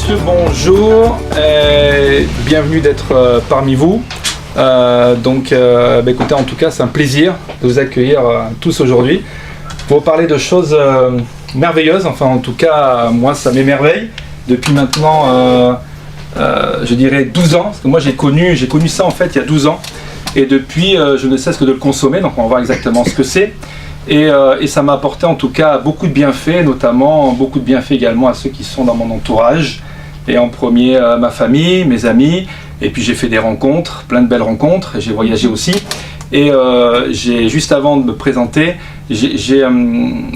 messieurs, bonjour, bienvenue d'être parmi vous. Écoutez, en tout cas, c'est un plaisir de vous accueillir tous aujourd'hui pour vous parler de choses merveilleuses. Enfin, en tout cas, moi, ça m'émerveille depuis maintenant, je dirais 12 ans. Parce que moi, j'ai connu ça en fait il y a 12 ans. Et depuis, je ne cesse que de le consommer. Donc, on va voir exactement ce que c'est. Et ça m'a apporté en tout cas beaucoup de bienfaits, notamment beaucoup de bienfaits également à ceux qui sont dans mon entourage. Et en premier, ma famille, mes amis. Et puis j'ai fait des rencontres, plein de belles rencontres. J'ai voyagé aussi. Et juste avant de me présenter,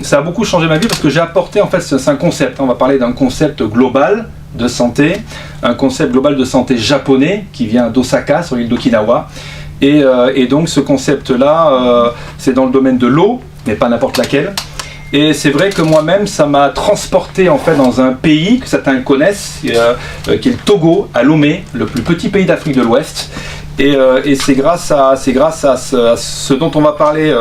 ça a beaucoup changé ma vie parce que j'ai apporté, en fait, c'est un concept. On va parler d'un concept global de santé. Un concept global de santé japonais qui vient d'Osaka, sur l'île d'Okinawa. Et donc ce concept-là, c'est dans le domaine de l'eau, mais pas n'importe laquelle. Et c'est vrai que moi-même, ça m'a transporté en fait dans un pays que certains connaissent, qui est le Togo, à Lomé, le plus petit pays d'Afrique de l'Ouest. Et c'est grâce à ce dont on va parler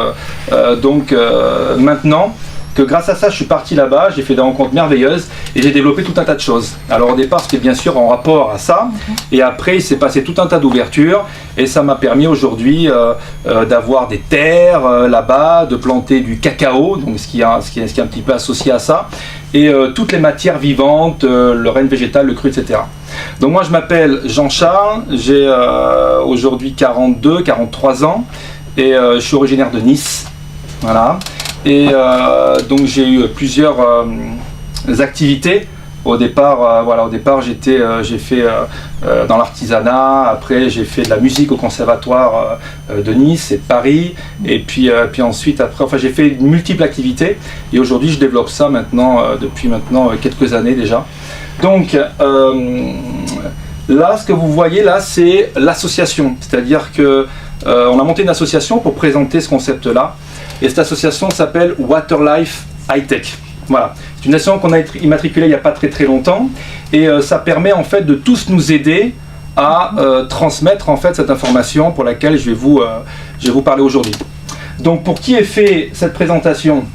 maintenant, que grâce à ça, je suis parti là-bas, j'ai fait des rencontres merveilleuses et j'ai développé tout un tas de choses. Alors au départ, c'était bien sûr en rapport à ça, et après, il s'est passé tout un tas d'ouvertures, et ça m'a permis aujourd'hui d'avoir des terres là-bas, de planter du cacao, donc ce qui est un petit peu associé à ça, et toutes les matières vivantes, le règne végétal, le cru, etc. Donc moi, je m'appelle Jean-Charles, j'ai aujourd'hui 43 ans, et je suis originaire de Nice, voilà. Et donc j'ai eu plusieurs activités. Au départ, j'ai fait dans l'artisanat. Après, j'ai fait de la musique au conservatoire de Nice et de Paris. Et puis ensuite, j'ai fait multiples activités. Et aujourd'hui, je développe ça maintenant depuis quelques années déjà. Donc là, ce que vous voyez là, c'est l'association. C'est-à-dire que on a monté une association pour présenter ce concept-là. Et cette association s'appelle Waterlife High-Tech. Voilà. C'est une association qu'on a immatriculée il n'y a pas très longtemps. Et ça permet en fait de tous nous aider à transmettre en fait cette information pour laquelle je vais vous parler aujourd'hui. Donc pour qui est fait cette présentation?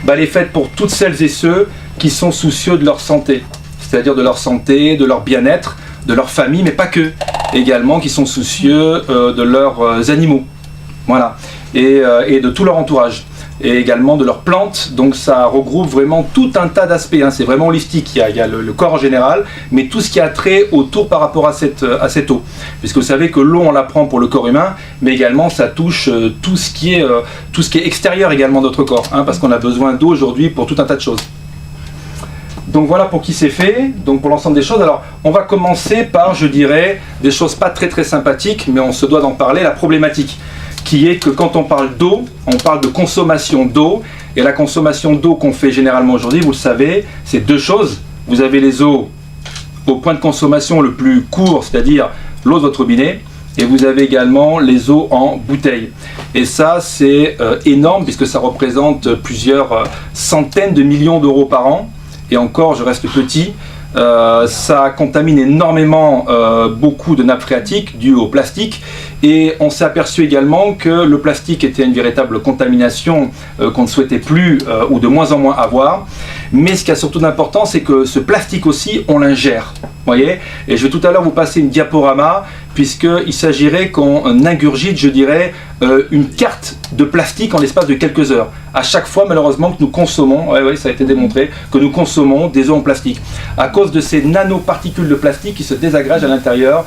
Elle est faite pour toutes celles et ceux qui sont soucieux de leur santé. C'est-à-dire de leur santé, de leur bien-être, de leur famille, mais pas que. Également qui sont soucieux de leurs animaux. Voilà. Et de tout leur entourage, et également de leurs plantes. Donc ça regroupe vraiment tout un tas d'aspects, hein. C'est vraiment holistique. Il y a le corps en général, mais tout ce qui a trait autour par rapport à cette eau. Puisque vous savez que l'eau, on la prend pour le corps humain, mais également ça touche tout ce qui est extérieur également de notre corps, hein, parce qu'on a besoin d'eau aujourd'hui pour tout un tas de choses. Donc voilà pour qui c'est fait, donc pour l'ensemble des choses. Alors on va commencer par, je dirais, des choses pas très sympathiques, mais on se doit d'en parler, la problématique. Qui est que quand on parle d'eau, on parle de consommation d'eau. Et la consommation d'eau qu'on fait généralement aujourd'hui, vous le savez, c'est deux choses. Vous avez les eaux au point de consommation le plus court, c'est-à-dire l'eau de votre robinet. Et vous avez également les eaux en bouteille. Et ça, c'est énorme puisque ça représente plusieurs centaines de millions d'euros par an. Et encore, je reste petit. Ça contamine énormément beaucoup de nappes phréatiques dues au plastique, et on s'est aperçu également que le plastique était une véritable contamination qu'on ne souhaitait plus ou de moins en moins avoir. Mais ce qui a surtout d'important, c'est que ce plastique aussi, on l'ingère. Voyez, et je vais tout à l'heure vous passer une diaporama, puisqu'il s'agirait qu'on ingurgite, je dirais, une carte de plastique en l'espace de quelques heures. À chaque fois, malheureusement, que nous consommons, oui, ça a été démontré, que nous consommons des eaux en plastique, à cause de ces nanoparticules de plastique qui se désagrègent à l'intérieur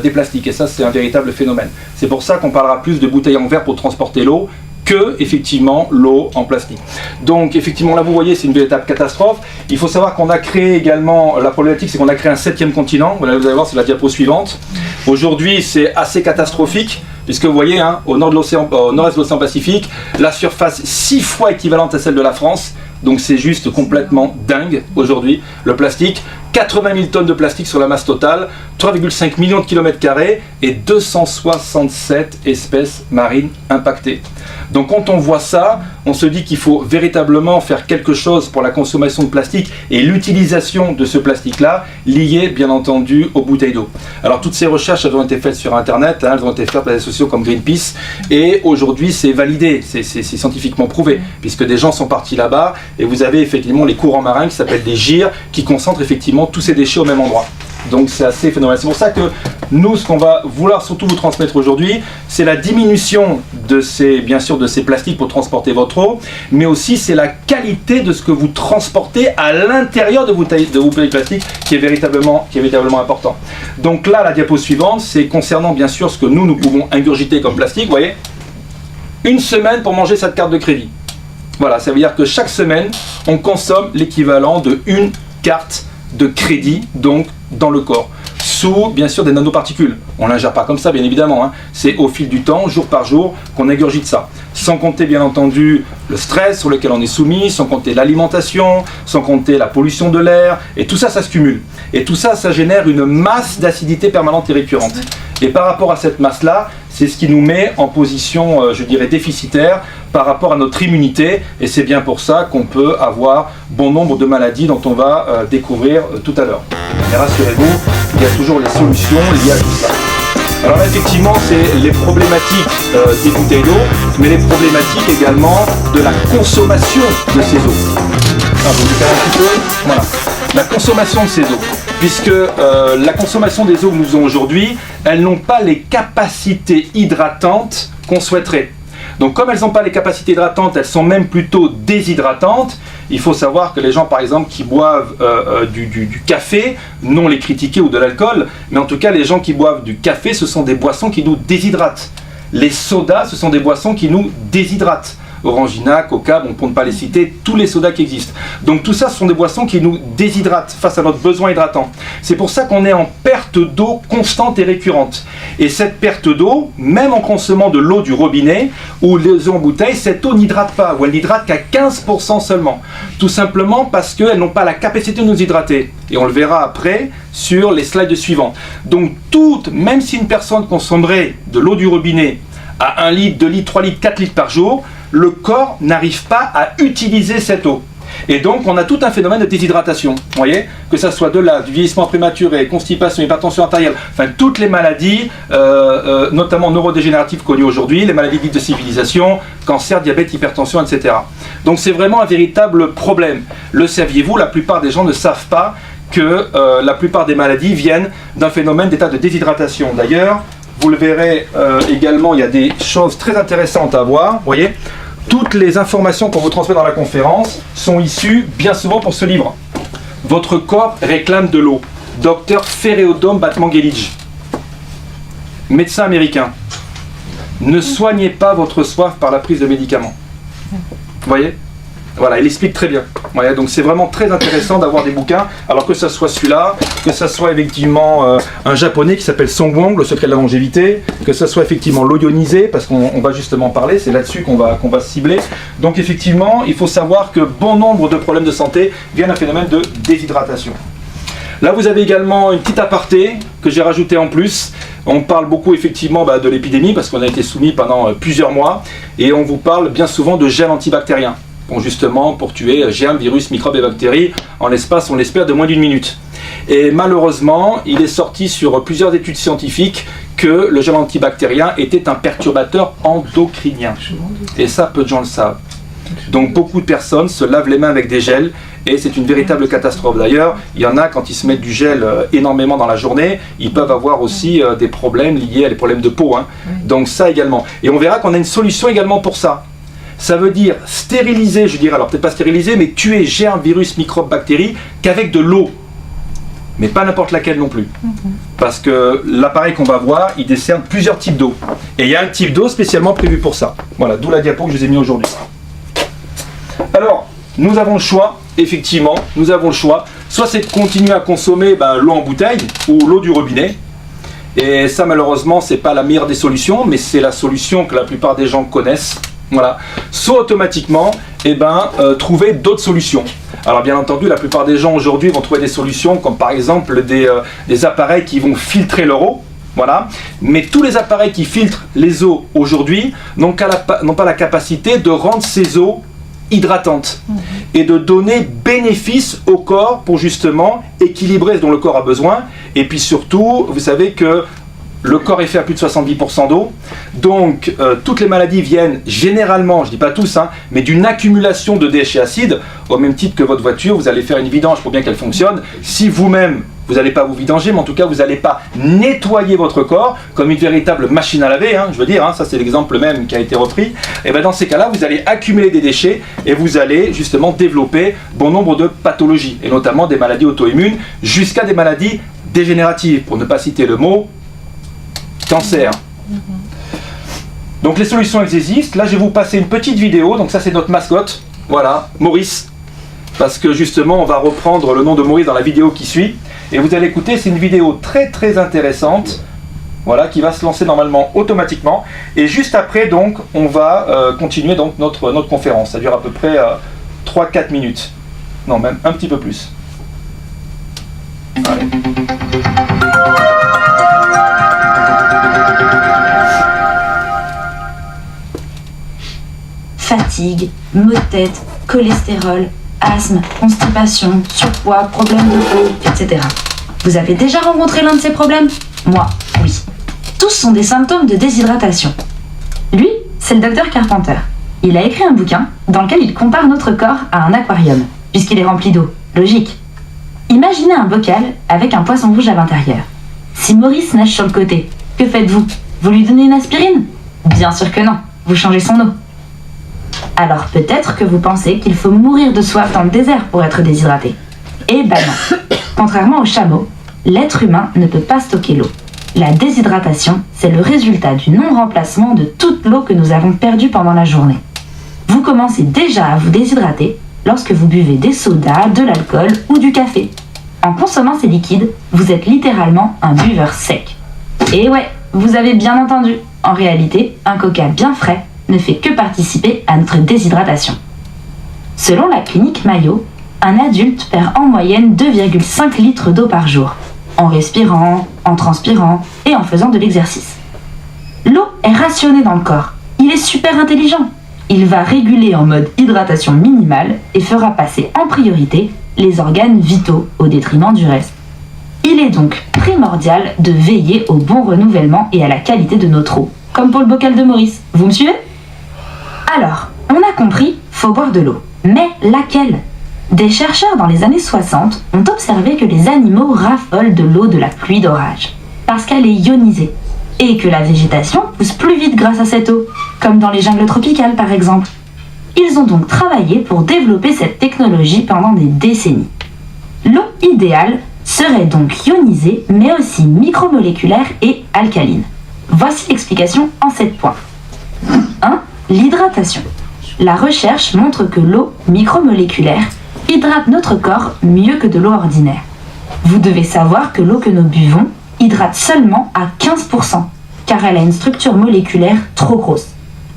des plastiques. Et ça, c'est un véritable phénomène. C'est pour ça qu'on parlera plus de bouteilles en verre pour transporter l'eau, que effectivement l'eau en plastique. Donc effectivement là vous voyez, c'est une véritable catastrophe. Il faut savoir qu'on a créé également, la problématique c'est qu'on a créé un 7e continent. Voilà, vous allez voir, c'est la diapo suivante. Aujourd'hui c'est assez catastrophique, puisque vous voyez, hein, au nord-est de l'océan Pacifique, la surface 6 fois équivalente à celle de la France. Donc c'est juste complètement dingue aujourd'hui, le plastique. 80 000 tonnes de plastique sur la masse totale, 3,5 millions de kilomètres carrés et 267 espèces marines impactées. Donc quand on voit ça, on se dit qu'il faut véritablement faire quelque chose pour la consommation de plastique et l'utilisation de ce plastique-là, lié bien entendu aux bouteilles d'eau. Alors toutes ces recherches elles ont été faites sur Internet, hein, elles ont été faites par des associations comme Greenpeace, et aujourd'hui c'est validé, c'est scientifiquement prouvé, puisque des gens sont partis là-bas, et vous avez effectivement les courants marins qui s'appellent des gyres, qui concentrent effectivement justement tous ces déchets au même endroit. Donc c'est assez phénoménal. C'est pour ça que nous, ce qu'on va vouloir surtout vous transmettre aujourd'hui, c'est la diminution de bien sûr de ces plastiques pour transporter votre eau, mais aussi c'est la qualité de ce que vous transportez à l'intérieur de vos bouteilles plastiques qui est véritablement important. Donc là, la diapo suivante, c'est concernant bien sûr ce que nous pouvons ingurgiter comme plastique. Vous voyez, une semaine pour manger cette carte de crédit. Voilà, ça veut dire que chaque semaine, on consomme l'équivalent de une carte de crédit, donc dans le corps, sous bien sûr des nanoparticules. On ne l'ingère pas comme ça, bien évidemment, hein. C'est au fil du temps, jour par jour, qu'on ingurgite ça. Sans compter bien entendu le stress sur lequel on est soumis, sans compter l'alimentation, sans compter la pollution de l'air, et tout ça, ça se cumule. Et tout ça, ça génère une masse d'acidité permanente et récurrente. Et par rapport à cette masse-là, c'est ce qui nous met en position, je dirais, déficitaire par rapport à notre immunité. Et c'est bien pour ça qu'on peut avoir bon nombre de maladies dont on va découvrir tout à l'heure. Mais rassurez-vous, il y a toujours les solutions liées à tout ça. Alors là, effectivement, c'est les problématiques des bouteilles d'eau, mais les problématiques également de la consommation de ces eaux. Alors, je vais vous faire un petit peu. Voilà. La consommation de ces eaux. Puisque la consommation des eaux que nous faisons aujourd'hui, elles n'ont pas les capacités hydratantes qu'on souhaiterait. Donc comme elles n'ont pas les capacités hydratantes, elles sont même plutôt déshydratantes. Il faut savoir que les gens par exemple qui boivent du café, non les critiquer ou de l'alcool, mais en tout cas les gens qui boivent du café, ce sont des boissons qui nous déshydratent. Les sodas, ce sont des boissons qui nous déshydratent. Orangina, Coca, bon, pour ne pas les citer, tous les sodas qui existent. Donc tout ça, ce sont des boissons qui nous déshydratent face à notre besoin hydratant. C'est pour ça qu'on est en perte d'eau constante et récurrente. Et cette perte d'eau, même en consommant de l'eau du robinet ou les eaux en bouteille, cette eau n'hydrate pas, ou elle n'hydrate qu'à 15% seulement. Tout simplement parce qu'elles n'ont pas la capacité de nous hydrater. Et on le verra après sur les slides suivants. Donc même si une personne consommerait de l'eau du robinet à 1 litre, 2 litres, 3 litres, 4 litres par jour, le corps n'arrive pas à utiliser cette eau. Et donc, on a tout un phénomène de déshydratation. Vous voyez, que ça soit du vieillissement prématuré, constipation, hypertension artérielle, enfin toutes les maladies, notamment neurodégénératives connues aujourd'hui, les maladies dites de civilisation, cancer, diabète, hypertension, etc. Donc, c'est vraiment un véritable problème. Le saviez-vous, la plupart des gens ne savent pas que la plupart des maladies viennent d'un phénomène d'état de déshydratation. D'ailleurs, vous le verrez également, il y a des choses très intéressantes à voir. Vous voyez, toutes les informations qu'on vous transmet dans la conférence sont issues bien souvent pour ce livre. Votre corps réclame de l'eau. Dr Fereodom Batmanghelidj, médecin américain. Ne soignez pas votre soif par la prise de médicaments. Vous voyez ? Voilà, il explique très bien. Voilà, donc c'est vraiment très intéressant d'avoir des bouquins, alors que ce soit celui-là, que ce soit effectivement un japonais qui s'appelle Song Wong, Le secret de la longévité, que ce soit effectivement l'eau ionisée, parce qu'on va justement parler, c'est là-dessus qu'on va cibler. Donc effectivement, il faut savoir que bon nombre de problèmes de santé viennent d'un phénomène de déshydratation. Là, vous avez également une petite aparté que j'ai rajoutée en plus. On parle beaucoup effectivement de l'épidémie, parce qu'on a été soumis pendant plusieurs mois, et on vous parle bien souvent de gel antibactérien. Bon, justement pour tuer germes, virus, microbes et bactéries en l'espace, on l'espère, de moins d'1 minute. Et malheureusement, il est sorti sur plusieurs études scientifiques que le gel antibactérien était un perturbateur endocrinien. Et ça, peu de gens le savent. Donc beaucoup de personnes se lavent les mains avec des gels et c'est une véritable catastrophe. D'ailleurs, il y en a quand ils se mettent du gel énormément dans la journée, ils peuvent avoir aussi des problèmes liés à des problèmes de peau. Hein. Donc ça également. Et on verra qu'on a une solution également pour ça. Ça veut dire stériliser, je dirais, alors peut-être pas stériliser, mais tuer germes, virus, microbes, bactéries qu'avec de l'eau. Mais pas n'importe laquelle non plus. Parce que l'appareil qu'on va voir, il décerne plusieurs types d'eau. Et il y a un type d'eau spécialement prévu pour ça. Voilà, d'où la diapo que je vous ai mis aujourd'hui. Alors, nous avons le choix, effectivement, nous avons le choix. Soit c'est de continuer à consommer l'eau en bouteille ou l'eau du robinet. Et ça, malheureusement, c'est pas la meilleure des solutions, mais c'est la solution que la plupart des gens connaissent. Voilà. Soit automatiquement, trouver d'autres solutions. Alors bien entendu, la plupart des gens aujourd'hui vont trouver des solutions comme par exemple des appareils qui vont filtrer leur eau. Voilà. Mais tous les appareils qui filtrent les eaux aujourd'hui n'ont pas la capacité de rendre ces eaux hydratantes et de donner bénéfice au corps pour justement équilibrer ce dont le corps a besoin. Et puis surtout, vous savez que le corps est fait à plus de 70% d'eau, donc toutes les maladies viennent généralement, je dis pas tous, hein, mais d'une accumulation de déchets acides, au même titre que votre voiture, vous allez faire une vidange pour bien qu'elle fonctionne. Si vous-même, vous n'allez pas vous vidanger, mais en tout cas, vous n'allez pas nettoyer votre corps comme une véritable machine à laver, hein, je veux dire, hein, ça c'est l'exemple même qui a été repris, et bien dans ces cas-là, vous allez accumuler des déchets et vous allez justement développer bon nombre de pathologies, et notamment des maladies auto-immunes, jusqu'à des maladies dégénératives, pour ne pas citer le mot cancer. Donc les solutions elles existent. Là je vais vous passer une petite vidéo. Donc ça c'est notre mascotte. Voilà, Maurice. Parce que justement on va reprendre le nom de Maurice dans la vidéo qui suit. Et vous allez écouter, c'est une vidéo très très intéressante. Voilà, qui va se lancer normalement automatiquement. Et juste après donc on va continuer donc notre conférence. Ça dure à peu près 3-4 minutes. Non, même un petit peu plus. Allez. Fatigue, maux de tête, cholestérol, asthme, constipation, surpoids, problèmes de peau, etc. Vous avez déjà rencontré l'un de ces problèmes? Moi, oui. Tous sont des symptômes de déshydratation. Lui, c'est le docteur Carpenter. Il a écrit un bouquin dans lequel il compare notre corps à un aquarium, puisqu'il est rempli d'eau. Logique. Imaginez un bocal avec un poisson rouge à l'intérieur. Si Maurice nage sur le côté, que faites-vous? Vous lui donnez une aspirine? Bien sûr que non, vous changez son eau. Alors peut-être que vous pensez qu'il faut mourir de soif dans le désert pour être déshydraté. Eh ben non. Contrairement aux chameaux, l'être humain ne peut pas stocker l'eau. La déshydratation, c'est le résultat du non-remplacement de toute l'eau que nous avons perdue pendant la journée. Vous commencez déjà à vous déshydrater lorsque vous buvez des sodas, de l'alcool ou du café. En consommant ces liquides, vous êtes littéralement un buveur sec. Et ouais, vous avez bien entendu. En réalité, un coca bien frais ne fait que participer à notre déshydratation. Selon la clinique Mayo, un adulte perd en moyenne 2,5 litres d'eau par jour, en respirant, en transpirant et en faisant de l'exercice. L'eau est rationnée dans le corps. Il est super intelligent. Il va réguler en mode hydratation minimale et fera passer en priorité les organes vitaux au détriment du reste. Il est donc primordial de veiller au bon renouvellement et à la qualité de notre eau, comme pour le bocal de Maurice. Vous me suivez? Alors, on a compris, faut boire de l'eau. Mais laquelle? Des chercheurs dans les années 60 ont observé que les animaux raffolent de l'eau de la pluie d'orage, parce qu'elle est ionisée, et que la végétation pousse plus vite grâce à cette eau, comme dans les jungles tropicales par exemple. Ils ont donc travaillé pour développer cette technologie pendant des décennies. L'eau idéale serait donc ionisée, mais aussi micromoléculaire et alcaline. Voici l'explication en 7 points. 1. L'hydratation. La recherche montre que l'eau micromoléculaire hydrate notre corps mieux que de l'eau ordinaire. Vous devez savoir que l'eau que nous buvons hydrate seulement à 15%, car elle a une structure moléculaire trop grosse.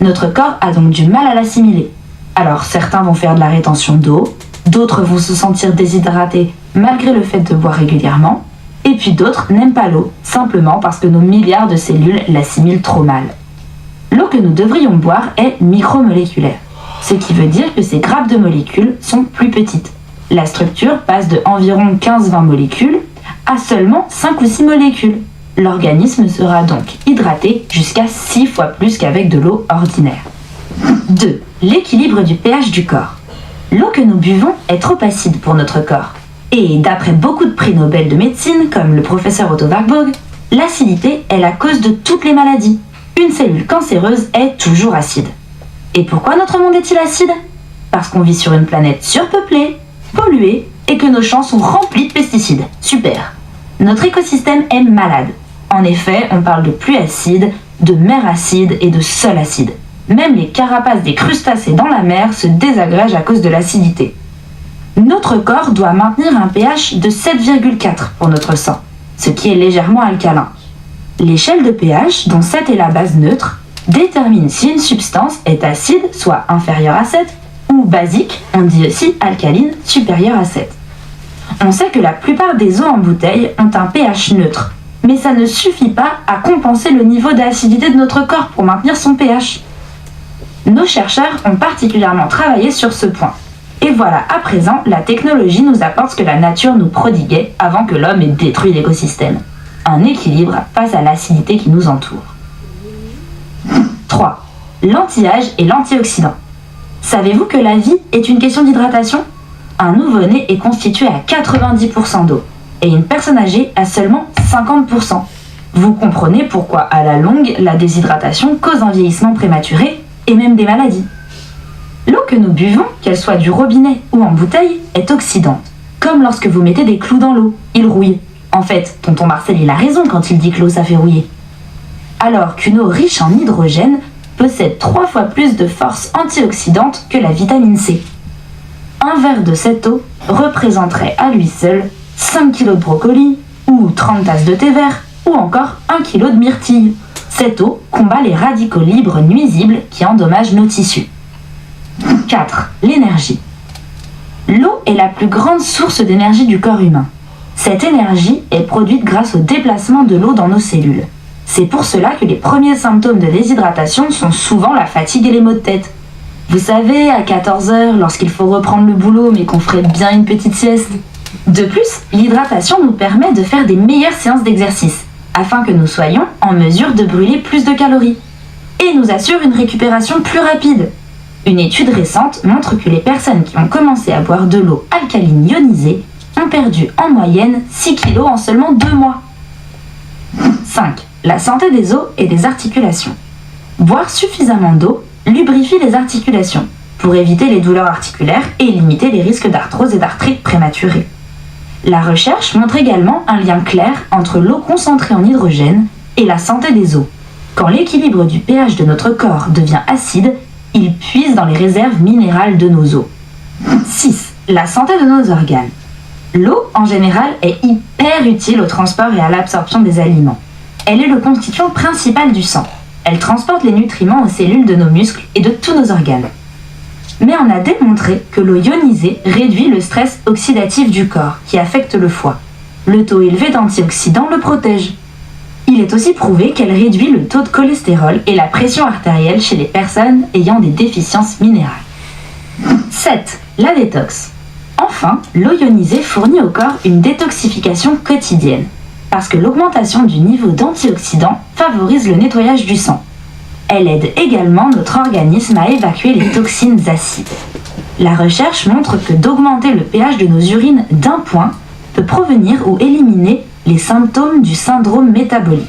Notre corps a donc du mal à l'assimiler. Alors certains vont faire de la rétention d'eau, d'autres vont se sentir déshydratés malgré le fait de boire régulièrement, et puis d'autres n'aiment pas l'eau, simplement parce que nos milliards de cellules l'assimilent trop mal. L'eau que nous devrions boire est micromoléculaire, ce qui veut dire que ces grappes de molécules sont plus petites. La structure passe de environ 15-20 molécules à seulement 5 ou 6 molécules. L'organisme sera donc hydraté jusqu'à 6 fois plus qu'avec de l'eau ordinaire. 2. L'équilibre du pH du corps. L'eau que nous buvons est trop acide pour notre corps. Et d'après beaucoup de prix Nobel de médecine, comme le professeur Otto Warburg, l'acidité est la cause de toutes les maladies. Une cellule cancéreuse est toujours acide. Et pourquoi notre monde est-il acide? Parce qu'on vit sur une planète surpeuplée, polluée, et que nos champs sont remplis de pesticides. Super. Notre écosystème est malade. En effet, on parle de pluie acide, de mer acide et de sol acide. Même les carapaces des crustacés dans la mer se désagrègent à cause de l'acidité. Notre corps doit maintenir un pH de 7,4 pour notre sang, ce qui est légèrement alcalin. L'échelle de pH, dont 7 est la base neutre, détermine si une substance est acide, soit inférieure à 7, ou basique, on dit aussi alcaline, supérieure à 7. On sait que la plupart des eaux en bouteille ont un pH neutre, mais ça ne suffit pas à compenser le niveau d'acidité de notre corps pour maintenir son pH. Nos chercheurs ont particulièrement travaillé sur ce point. Et voilà, à présent, la technologie nous apporte ce que la nature nous prodiguait avant que l'homme ait détruit l'écosystème. un équilibre face à l'acidité qui nous entoure. 3. L'anti-âge et l'antioxydant. Savez-vous que la vie est une question d'hydratation? Un nouveau-né est constitué à 90% d'eau et une personne âgée à seulement 50%. Vous comprenez pourquoi à la longue, la déshydratation cause un vieillissement prématuré et même des maladies. L'eau que nous buvons, qu'elle soit du robinet ou en bouteille, est oxydante. Comme lorsque vous mettez des clous dans l'eau, ils rouillent. En fait, tonton Marcel il a raison quand il dit que l'eau ça fait rouiller. Alors qu'une eau riche en hydrogène possède 3 fois plus de force antioxydante que la vitamine C. Un verre de cette eau représenterait à lui seul 5 kg de brocoli, ou 30 tasses de thé vert, ou encore 1 kg de myrtille. Cette eau combat les radicaux libres nuisibles qui endommagent nos tissus. 4. L'énergie. L'eau est la plus grande source d'énergie du corps humain. Cette énergie est produite grâce au déplacement de l'eau dans nos cellules. C'est pour cela que les premiers symptômes de déshydratation sont souvent la fatigue et les maux de tête. Vous savez, à 14h, lorsqu'il faut reprendre le boulot mais qu'on ferait bien une petite sieste. De plus, l'hydratation nous permet de faire des meilleures séances d'exercice, afin que nous soyons en mesure de brûler plus de calories. Et nous assure une récupération plus rapide. Une étude récente montre que les personnes qui ont commencé à boire de l'eau alcaline ionisée ont perdu en moyenne 6 kg en seulement 2 mois. 5. La santé des os et des articulations. Boire suffisamment d'eau lubrifie les articulations pour éviter les douleurs articulaires et limiter les risques d'arthrose et d'arthrite prématurée. La recherche montre également un lien clair entre l'eau concentrée en hydrogène et la santé des os. Quand l'équilibre du pH de notre corps devient acide, il puise dans les réserves minérales de nos os. 6. La santé de nos organes. L'eau, en général, est hyper utile au transport et à l'absorption des aliments. Elle est le constituant principal du sang. Elle transporte les nutriments aux cellules de nos muscles et de tous nos organes. Mais on a démontré que l'eau ionisée réduit le stress oxydatif du corps, qui affecte le foie. Le taux élevé d'antioxydants le protège. Il est aussi prouvé qu'elle réduit le taux de cholestérol et la pression artérielle chez les personnes ayant des déficiences minérales. 7. La détox. Enfin, l'eau ionisée fournit au corps une détoxification quotidienne, parce que l'augmentation du niveau d'antioxydants favorise le nettoyage du sang. Elle aide également notre organisme à évacuer les toxines acides. La recherche montre que d'augmenter le pH de nos urines d'1 point peut provenir ou éliminer les symptômes du syndrome métabolique,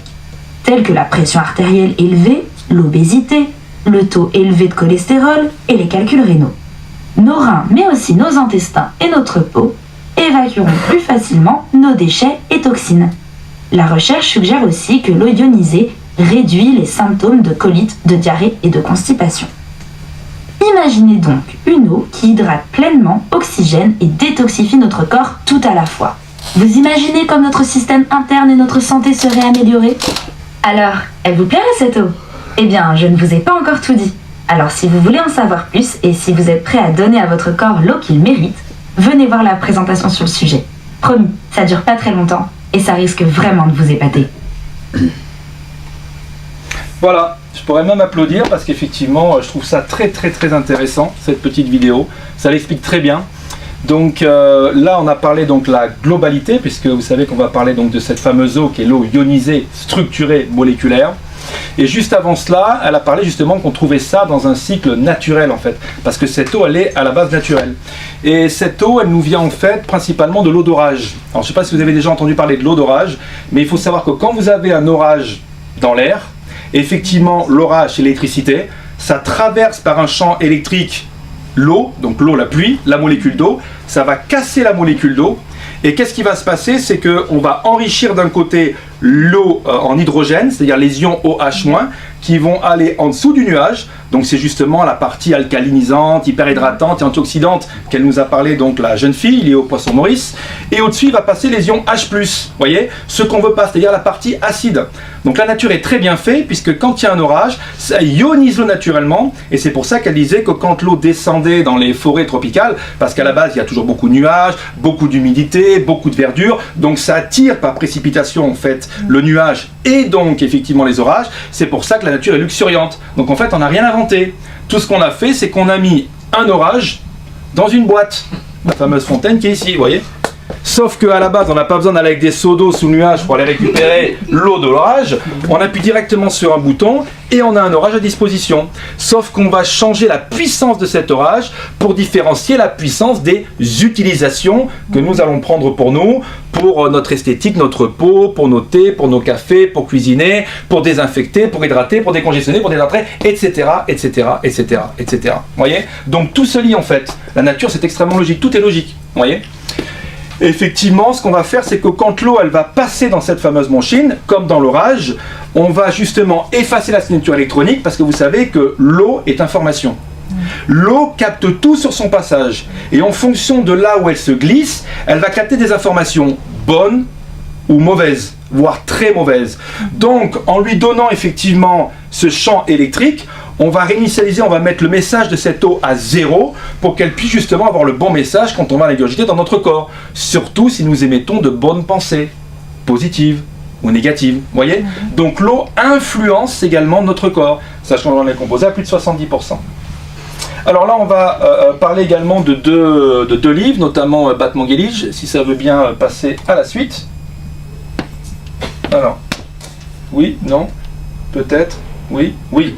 tels que la pression artérielle élevée, l'obésité, le taux élevé de cholestérol et les calculs rénaux. Nos reins, mais aussi nos intestins et notre peau, évacueront plus facilement nos déchets et toxines. La recherche suggère aussi que l'eau ionisée réduit les symptômes de colite, de diarrhée et de constipation. Imaginez donc une eau qui hydrate pleinement, oxygène et détoxifie notre corps tout à la fois. Vous imaginez comme notre système interne et notre santé seraient améliorées? Alors, elle vous plairait cette eau? Eh bien, je ne vous ai pas encore tout dit. Alors si vous voulez en savoir plus et si vous êtes prêt à donner à votre corps l'eau qu'il mérite, venez voir la présentation sur le sujet. Promis, ça dure pas très longtemps et ça risque vraiment de vous épater. Voilà, je pourrais même applaudir parce qu'effectivement, je trouve ça très intéressant, cette petite vidéo. Ça l'explique très bien. Donc là, on a parlé donc la globalité, puisque vous savez qu'on va parler donc de cette fameuse eau qui est l'eau ionisée, structurée, moléculaire. Et juste avant cela, elle a parlé justement qu'on trouvait ça dans un cycle naturel en fait, parce que cette eau elle est à la base naturelle. Et cette eau elle nous vient en fait principalement de l'eau d'orage. Alors je ne sais pas si vous avez déjà entendu parler de l'eau d'orage, mais il faut savoir que quand vous avez un orage dans l'air, effectivement l'orage c'est l'électricité, ça traverse par un champ électrique l'eau, donc l'eau, la pluie, la molécule d'eau, ça va casser la molécule d'eau. Et qu'est-ce qui va se passer? C'est qu'on va enrichir d'un côté l'eau en hydrogène, c'est-à-dire les ions OH-, qui vont aller en dessous du nuage. Donc c'est justement la partie alcalinisante, hyperhydratante et antioxydante qu'elle nous a parlé, donc la jeune fille liée au poisson Maurice. Et au-dessus, il va passer les ions H+, vous voyez, ce qu'on veut pas, c'est-à-dire la partie acide. Donc la nature est très bien faite, puisque quand il y a un orage, ça ionise l'eau naturellement. Et c'est pour ça qu'elle disait que quand l'eau descendait dans les forêts tropicales, parce qu'à la base, il y a toujours beaucoup de nuages, beaucoup d'humidité, beaucoup de verdure, donc ça attire par précipitation en fait le nuage et donc effectivement les orages. C'est pour ça que la nature est luxuriante. Donc en fait, on n'a rien inventé. Tout ce qu'on a fait, c'est qu'on a mis un orage dans une boîte. La fameuse fontaine qui est ici, vous voyez. Sauf qu'à la base, on n'a pas besoin d'aller avec des seaux d'eau sous le nuage pour aller récupérer l'eau de l'orage. On appuie directement sur un bouton et on a un orage à disposition. Sauf qu'on va changer la puissance de cet orage pour différencier la puissance des utilisations que nous allons prendre pour nous, pour notre esthétique, notre peau, pour nos thés, pour nos cafés, pour cuisiner, pour désinfecter, pour hydrater, pour décongestionner, pour dénatrer, etc., etc., etc., etc. Vous voyez? Donc tout se lie en fait. La nature, c'est extrêmement logique. Tout est logique. Vous voyez? Effectivement, ce qu'on va faire, c'est que quand l'eau elle va passer dans cette fameuse machine, comme dans l'orage, on va justement effacer la signature électronique parce que vous savez que l'eau est information. L'eau capte tout sur son passage et en fonction de là où elle se glisse, elle va capter des informations bonnes ou mauvaises, voire très mauvaises. Donc, en lui donnant effectivement ce champ électrique, on va réinitialiser, on va mettre le message de cette eau à 0 pour qu'elle puisse justement avoir le bon message quand on va l'ingurgiter dans notre corps. Surtout si nous émettons de bonnes pensées, positives ou négatives. Vous voyez? Donc l'eau influence également notre corps, sachant qu'on en est composé à plus de 70%. Alors là, on va parler également de deux livres, notamment Bat Manguelige, si ça veut bien passer à la suite. Alors, oui, non, peut-être, oui, oui.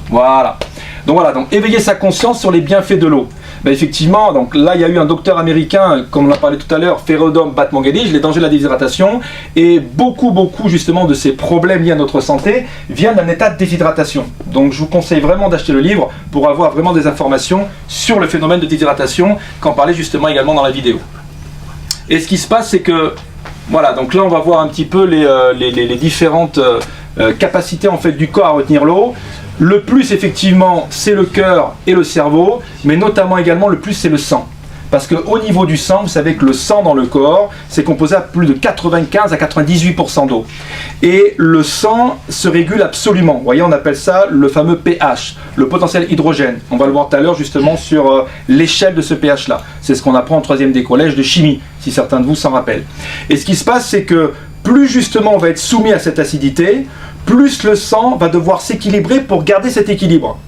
Voilà. Donc éveiller sa conscience sur les bienfaits de l'eau. Ben effectivement, donc là il y a eu un docteur américain, comme on l'a parlé tout à l'heure, Feridun Bat Manguelige, les dangers de la déshydratation, et beaucoup justement de ces problèmes liés à notre santé viennent d'un état de déshydratation. Donc je vous conseille vraiment d'acheter le livre pour avoir vraiment des informations sur le phénomène de déshydratation, qu'en parlait justement également dans la vidéo. Et ce qui se passe, c'est que, voilà, donc là on va voir un petit peu les différentes capacités en fait du corps à retenir l'eau. Le plus, effectivement, c'est le cœur et le cerveau, mais notamment également le plus, c'est le sang. Parce qu'au niveau du sang, vous savez que le sang dans le corps, c'est composé à plus de 95 à 98% d'eau. Et le sang se régule absolument. Vous voyez, on appelle ça le fameux pH, le potentiel hydrogène. On va le voir tout à l'heure justement sur l'échelle de ce pH-là. C'est ce qu'on apprend en 3e des collèges de chimie, si certains de vous s'en rappellent. Et ce qui se passe, c'est que plus justement on va être soumis à cette acidité, plus le sang va devoir s'équilibrer pour garder cet équilibre.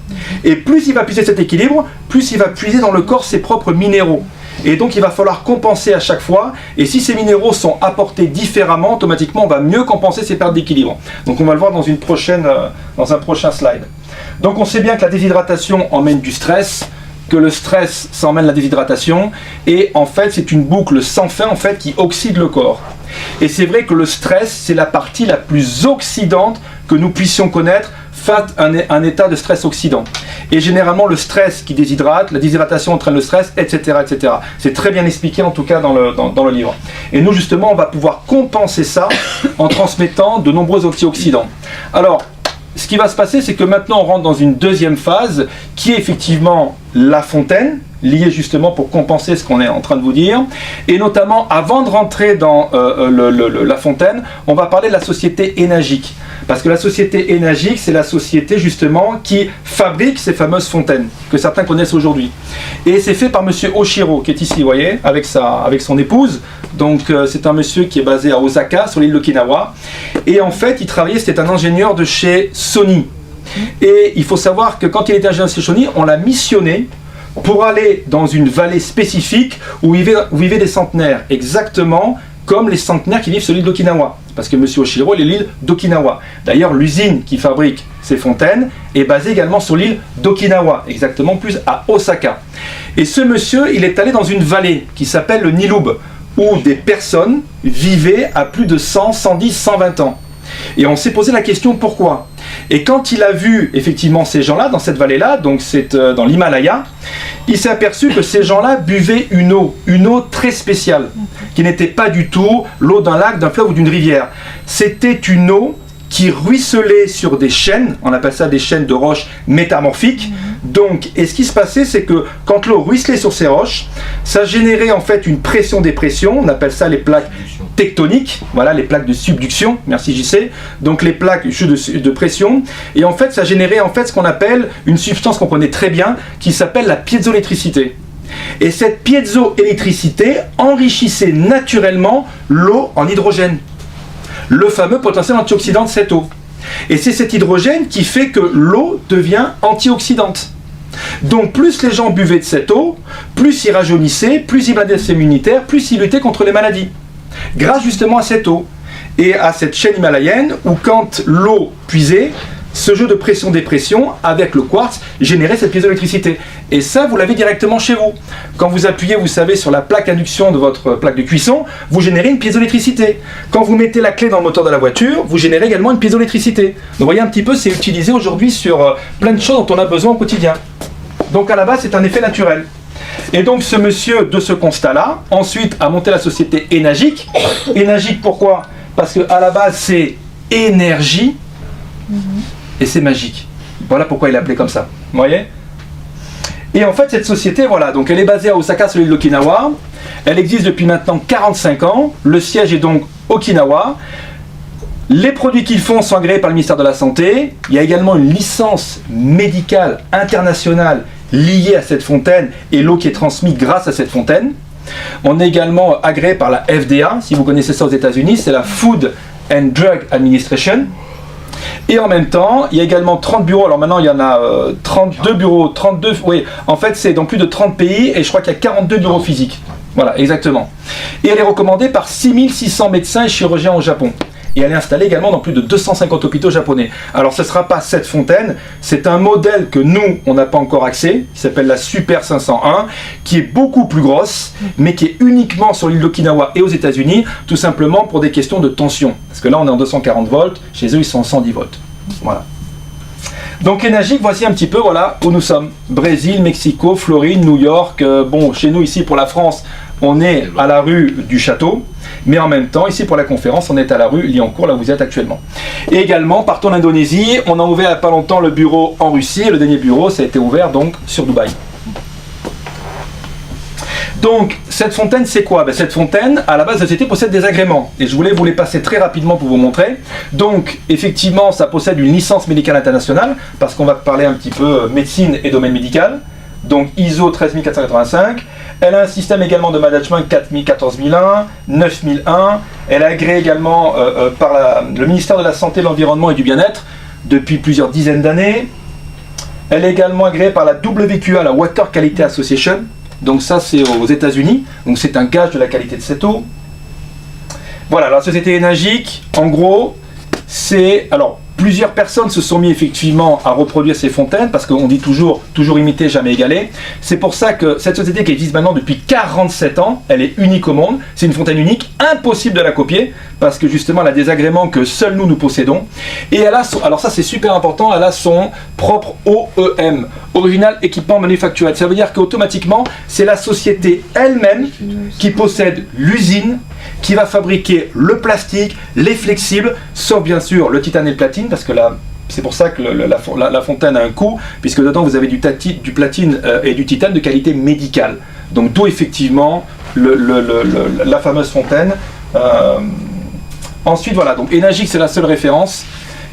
Et plus il va puiser cet équilibre, plus il va puiser dans le corps ses propres minéraux. Et donc il va falloir compenser à chaque fois, et si ces minéraux sont apportés différemment, automatiquement on va mieux compenser ces pertes d'équilibre. Donc on va le voir dans un prochain slide. Donc on sait bien que la déshydratation emmène du stress, que le stress ça emmène la déshydratation, et en fait c'est une boucle sans fin en fait qui oxyde le corps. Et c'est vrai que le stress, c'est la partie la plus oxydante que nous puissions connaître, face à un état de stress oxydant. Et généralement, le stress qui déshydrate, la déshydratation entraîne le stress, etc. etc. C'est très bien expliqué en tout cas dans le livre. Et nous, justement, on va pouvoir compenser ça en transmettant de nombreux antioxydants. Alors, ce qui va se passer, c'est que maintenant, on rentre dans une deuxième phase qui est effectivement la fontaine, liée justement pour compenser ce qu'on est en train de vous dire. Et notamment, avant de rentrer dans la fontaine, on va parler de la société énergique. Parce que la société énergique, c'est la société justement qui fabrique ces fameuses fontaines, que certains connaissent aujourd'hui. Et c'est fait par monsieur Oshiro, qui est ici, vous voyez, avec son épouse. Donc c'est un monsieur qui est basé à Osaka, sur l'île d'Okinawa. Et en fait, il travaillait, c'était un ingénieur de chez Sony. Et il faut savoir que quand il était ingénieur chez Sony, on l'a missionné pour aller dans une vallée spécifique où vivaient des centenaires, exactement comme les centenaires qui vivent sur l'île d'Okinawa. Parce que M. Oshiro, il est l'île d'Okinawa. D'ailleurs, l'usine qui fabrique ces fontaines est basée également sur l'île d'Okinawa, exactement plus à Osaka. Et ce monsieur, il est allé dans une vallée qui s'appelle le Nilub, où des personnes vivaient à plus de 100, 110, 120 ans. Et on s'est posé la question pourquoi. Et quand il a vu effectivement ces gens-là dans cette vallée-là, donc c'est dans l'Himalaya, il s'est aperçu que ces gens-là buvaient une eau très spéciale, qui n'était pas du tout l'eau d'un lac, d'un fleuve ou d'une rivière. C'était une eau qui ruisselait sur des chaînes, on appelle ça des chaînes de roches métamorphiques. Donc, et ce qui se passait, c'est que quand l'eau ruisselait sur ces roches, ça générait en fait une pression-dépression, on appelle ça les plaques tectoniques, voilà les plaques de subduction, merci JC, donc les plaques de pression, et en fait ça générait en fait ce qu'on appelle une substance qu'on connaît très bien, qui s'appelle la piézoélectricité. Et cette piézoélectricité enrichissait naturellement l'eau en hydrogène, le fameux potentiel antioxydant de cette eau. Et c'est cet hydrogène qui fait que l'eau devient antioxydante. Donc plus les gens buvaient de cette eau, plus ils rajeunissaient, plus ils blindait le système immunitaire, plus ils luttaient contre les maladies. Grâce justement à cette eau et à cette chaîne himalayenne où quand l'eau puisait, ce jeu de pression-dépression avec le quartz générait cette piézoélectricité. Et ça, vous l'avez directement chez vous. Quand vous appuyez, vous savez, sur la plaque induction de votre plaque de cuisson, vous générez une piézoélectricité. Quand vous mettez la clé dans le moteur de la voiture, vous générez également une piézoélectricité. Donc vous voyez un petit peu, c'est utilisé aujourd'hui sur plein de choses dont on a besoin au quotidien. Donc à la base, c'est un effet naturel. Et donc ce monsieur, de ce constat-là, ensuite a monté la société Enagic. Enagic, pourquoi? Parce qu'à la base, c'est énergie. Et c'est magique. Voilà pourquoi il est appelé comme ça. Vous voyez? Et en fait, cette société, voilà, donc elle est basée à Osaka sur l'île d'Okinawa. Elle existe depuis maintenant 45 ans. Le siège est donc Okinawa. Les produits qu'ils font sont agréés par le ministère de la Santé. Il y a également une licence médicale internationale liée à cette fontaine et l'eau qui est transmise grâce à cette fontaine. On est également agréé par la FDA. Si vous connaissez ça aux États-Unis, c'est la Food and Drug Administration. Et en même temps, il y a également 30 bureaux. Alors maintenant, il y en a 32 bureaux, 32. Oui, en fait, c'est dans plus de 30 pays et je crois qu'il y a 42 bureaux physiques. Voilà, exactement. Et elle est recommandée par 6600 médecins et chirurgiens au Japon. Et elle est installée également dans plus de 250 hôpitaux japonais. Alors ce ne sera pas cette fontaine, c'est un modèle que nous, on n'a pas encore accès, qui s'appelle la Super 501, qui est beaucoup plus grosse, mais qui est uniquement sur l'île d'Okinawa et aux États-Unis, tout simplement pour des questions de tension. Parce que là, on est en 240 volts, chez eux, ils sont en 110 volts. Voilà. Donc Enagic, voici un petit peu voilà, où nous sommes. Brésil, Mexico, Floride, New York. Bon, chez nous, ici, pour la France, on est à la rue du Château. Mais en même temps, ici pour la conférence, on est à la rue Liancourt, là où vous êtes actuellement. Et également, partons en Indonésie, on a ouvert il n'y a pas longtemps le bureau en Russie, et le dernier bureau, ça a été ouvert donc sur Dubaï. Donc, cette fontaine, c'est quoi? Cette fontaine, à la base, la société possède des agréments. Et je voulais vous les passer très rapidement pour vous montrer. Donc, effectivement, ça possède une licence médicale internationale, parce qu'on va parler un petit peu médecine et domaine médical. Donc, ISO 13485. Elle a un système également de management 14001, 9001. Elle est agréée également par le ministère de la Santé, de l'Environnement et du Bien-être depuis plusieurs dizaines d'années. Elle est également agréée par la WQA, la Water Quality Association. Donc ça, c'est aux États-Unis. Donc c'est un gage de la qualité de cette eau. Voilà, la société Enagic, en gros, c'est... Alors, plusieurs personnes se sont mis effectivement à reproduire ces fontaines, parce qu'on dit toujours imiter, jamais égaler. C'est pour ça que cette société qui existe maintenant depuis 47 ans, elle est unique au monde. C'est une fontaine unique, impossible de la copier, parce que justement elle a des agréments que seuls nous possédons. Et elle a, alors ça c'est super important, elle a son propre OEM, Original Équipement Manufacturé. Ça veut dire qu'automatiquement, c'est la société elle-même qui possède l'usine, qui va fabriquer le plastique, les flexibles, sauf bien sûr le titane et le platine, parce que là, c'est pour ça que la fontaine a un coût, puisque dedans vous avez du platine et du titane de qualité médicale. Donc d'où effectivement la fameuse fontaine. Ensuite voilà, donc Enagic c'est la seule référence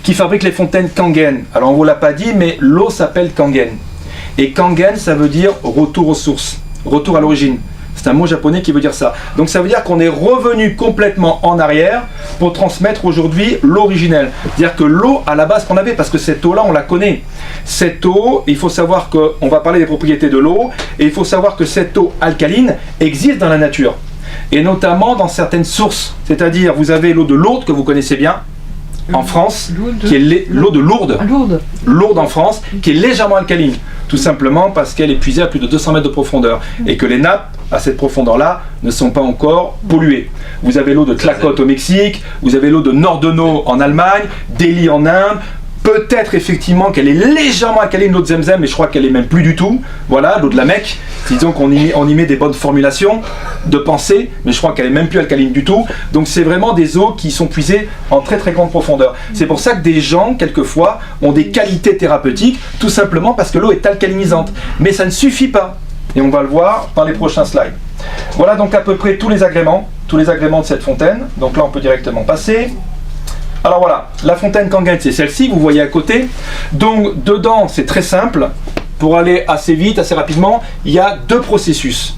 qui fabrique les fontaines Kangen. Alors on ne vous l'a pas dit, mais l'eau s'appelle Kangen. Et Kangen ça veut dire retour aux sources, retour à l'origine. C'est un mot japonais qui veut dire ça. Donc ça veut dire qu'on est revenu complètement en arrière pour transmettre aujourd'hui l'eau originelle. C'est-à-dire que l'eau à la base qu'on avait, parce que cette eau-là, on la connaît. Cette eau, il faut savoir qu'on va parler des propriétés de l'eau, et il faut savoir que cette eau alcaline existe dans la nature. Et notamment dans certaines sources. C'est-à-dire, vous avez l'eau de Lourdes, que vous connaissez bien, en France, qui est l'eau de Lourdes. Lourdes en France, qui est légèrement alcaline. Tout simplement parce qu'elle est puisée à plus de 200 mètres de profondeur. Et que les nappes, à cette profondeur-là, ne sont pas encore polluées. Vous avez l'eau de Tlacote au Mexique, vous avez l'eau de Nordeno en Allemagne, Delhi en Inde. Peut-être effectivement qu'elle est légèrement alcaline, l'eau de Zemzem, mais je crois qu'elle est même plus du tout. Voilà, l'eau de la Mecque. Disons qu'on y met des bonnes formulations de pensée, mais je crois qu'elle est même plus alcaline du tout. Donc c'est vraiment des eaux qui sont puisées en très très grande profondeur. C'est pour ça que des gens, quelquefois, ont des qualités thérapeutiques, tout simplement parce que l'eau est alcalinisante. Mais ça ne suffit pas. Et on va le voir dans les prochains slides. Voilà donc à peu près tous les agréments de cette fontaine. Donc là on peut directement passer. Alors voilà, la fontaine Kangen, c'est celle-ci, vous voyez à côté. Donc dedans, c'est très simple. Pour aller assez vite, assez rapidement, il y a deux processus.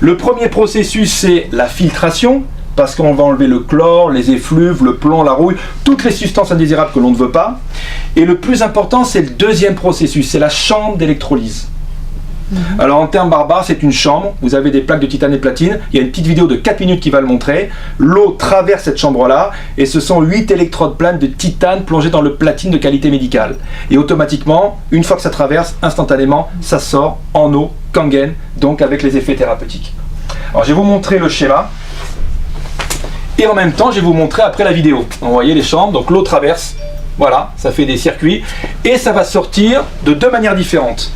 Le premier processus, c'est la filtration, parce qu'on va enlever le chlore, les effluves, le plomb, la rouille, toutes les substances indésirables que l'on ne veut pas. Et le plus important, c'est le deuxième processus, c'est la chambre d'électrolyse. Alors en termes barbares, c'est une chambre, vous avez des plaques de titane et platine, il y a une petite vidéo de 4 minutes qui va le montrer. L'eau traverse cette chambre-là et ce sont 8 électrodes planes de titane plongées dans le platine de qualité médicale. Et automatiquement, une fois que ça traverse, instantanément, ça sort en eau, Kangen, donc avec les effets thérapeutiques. Alors je vais vous montrer le schéma. Et en même temps, je vais vous montrer après la vidéo. Vous voyez les chambres, donc l'eau traverse, voilà, ça fait des circuits. Et ça va sortir de deux manières différentes.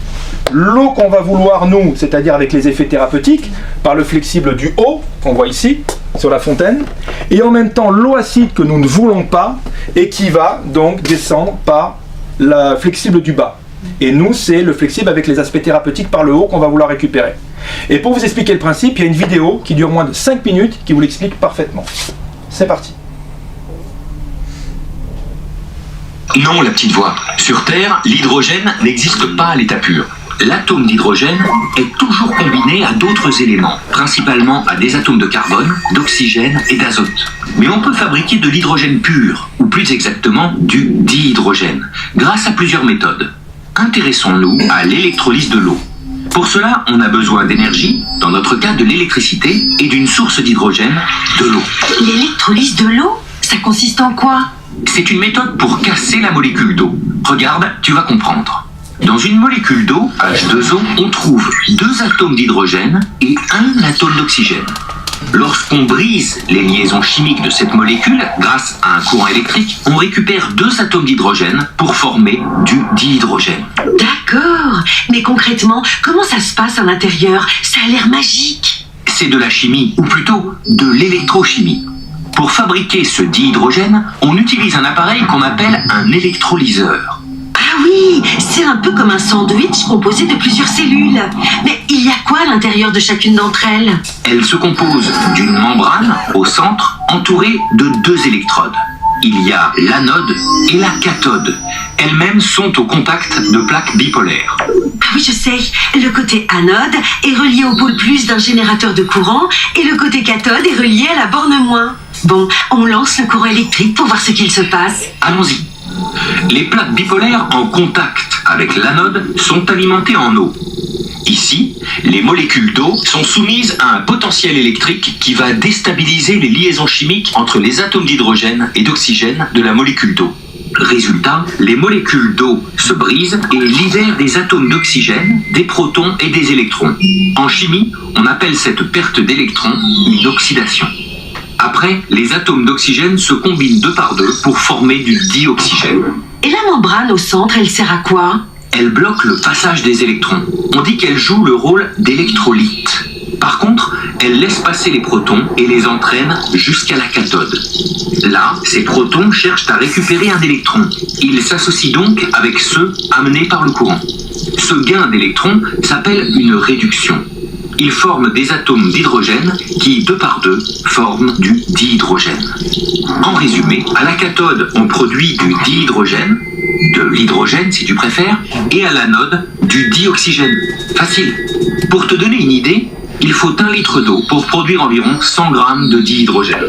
L'eau qu'on va vouloir nous, c'est-à-dire avec les effets thérapeutiques, par le flexible du haut, qu'on voit ici, sur la fontaine. Et en même temps, l'eau acide que nous ne voulons pas, et qui va donc descendre par la flexible du bas. Et nous, c'est le flexible avec les aspects thérapeutiques par le haut qu'on va vouloir récupérer. Et pour vous expliquer le principe, il y a une vidéo qui dure moins de 5 minutes qui vous l'explique parfaitement. C'est parti. Non, la petite voix. Sur Terre, l'hydrogène n'existe pas à l'état pur. L'atome d'hydrogène est toujours combiné à d'autres éléments, principalement à des atomes de carbone, d'oxygène et d'azote. Mais on peut fabriquer de l'hydrogène pur, ou plus exactement du dihydrogène, grâce à plusieurs méthodes. Intéressons-nous à l'électrolyse de l'eau. Pour cela, on a besoin d'énergie, dans notre cas de l'électricité, et d'une source d'hydrogène, de l'eau. L'électrolyse de l'eau? Ça consiste en quoi? C'est une méthode pour casser la molécule d'eau. Regarde, tu vas comprendre. Dans une molécule d'eau, H2O, on trouve 2 atomes d'hydrogène et 1 atome d'oxygène. Lorsqu'on brise les liaisons chimiques de cette molécule, grâce à un courant électrique, on récupère 2 atomes d'hydrogène pour former du dihydrogène. D'accord, mais concrètement, comment ça se passe à l'intérieur? Ça a l'air magique. C'est de la chimie, ou plutôt de l'électrochimie. Pour fabriquer ce dihydrogène, on utilise un appareil qu'on appelle un électrolyseur. Ah oui, c'est un peu comme un sandwich composé de plusieurs cellules. Mais il y a quoi à l'intérieur de chacune d'entre elles? Elle se compose d'une membrane au centre entourée de 2 électrodes. Il y a l'anode et la cathode. Elles-mêmes sont au contact de plaques bipolaires. Ah oui, je sais. Le côté anode est relié au pôle plus d'un générateur de courant et le côté cathode est relié à la borne moins. Bon, on lance le courant électrique pour voir ce qu'il se passe. Allons-y. Les plaques bipolaires en contact avec l'anode sont alimentées en eau. Ici, les molécules d'eau sont soumises à un potentiel électrique qui va déstabiliser les liaisons chimiques entre les atomes d'hydrogène et d'oxygène de la molécule d'eau. Résultat, les molécules d'eau se brisent et libèrent des atomes d'oxygène, des protons et des électrons. En chimie, on appelle cette perte d'électrons une oxydation. Après, les atomes d'oxygène se combinent 2 par 2 pour former du dioxygène. Et la membrane au centre, elle sert à quoi? Elle bloque le passage des électrons. On dit qu'elle joue le rôle d'électrolyte. Par contre, elle laisse passer les protons et les entraîne jusqu'à la cathode. Là, ces protons cherchent à récupérer un électron. Ils s'associent donc avec ceux amenés par le courant. Ce gain d'électrons s'appelle une réduction. Ils forment des atomes d'hydrogène qui, 2 par 2, forment du dihydrogène. En résumé, à la cathode, on produit du dihydrogène, de l'hydrogène si tu préfères, et à l'anode, du dioxygène. Facile. Pour te donner une idée, il faut 1 litre d'eau pour produire environ 100 grammes de dihydrogène.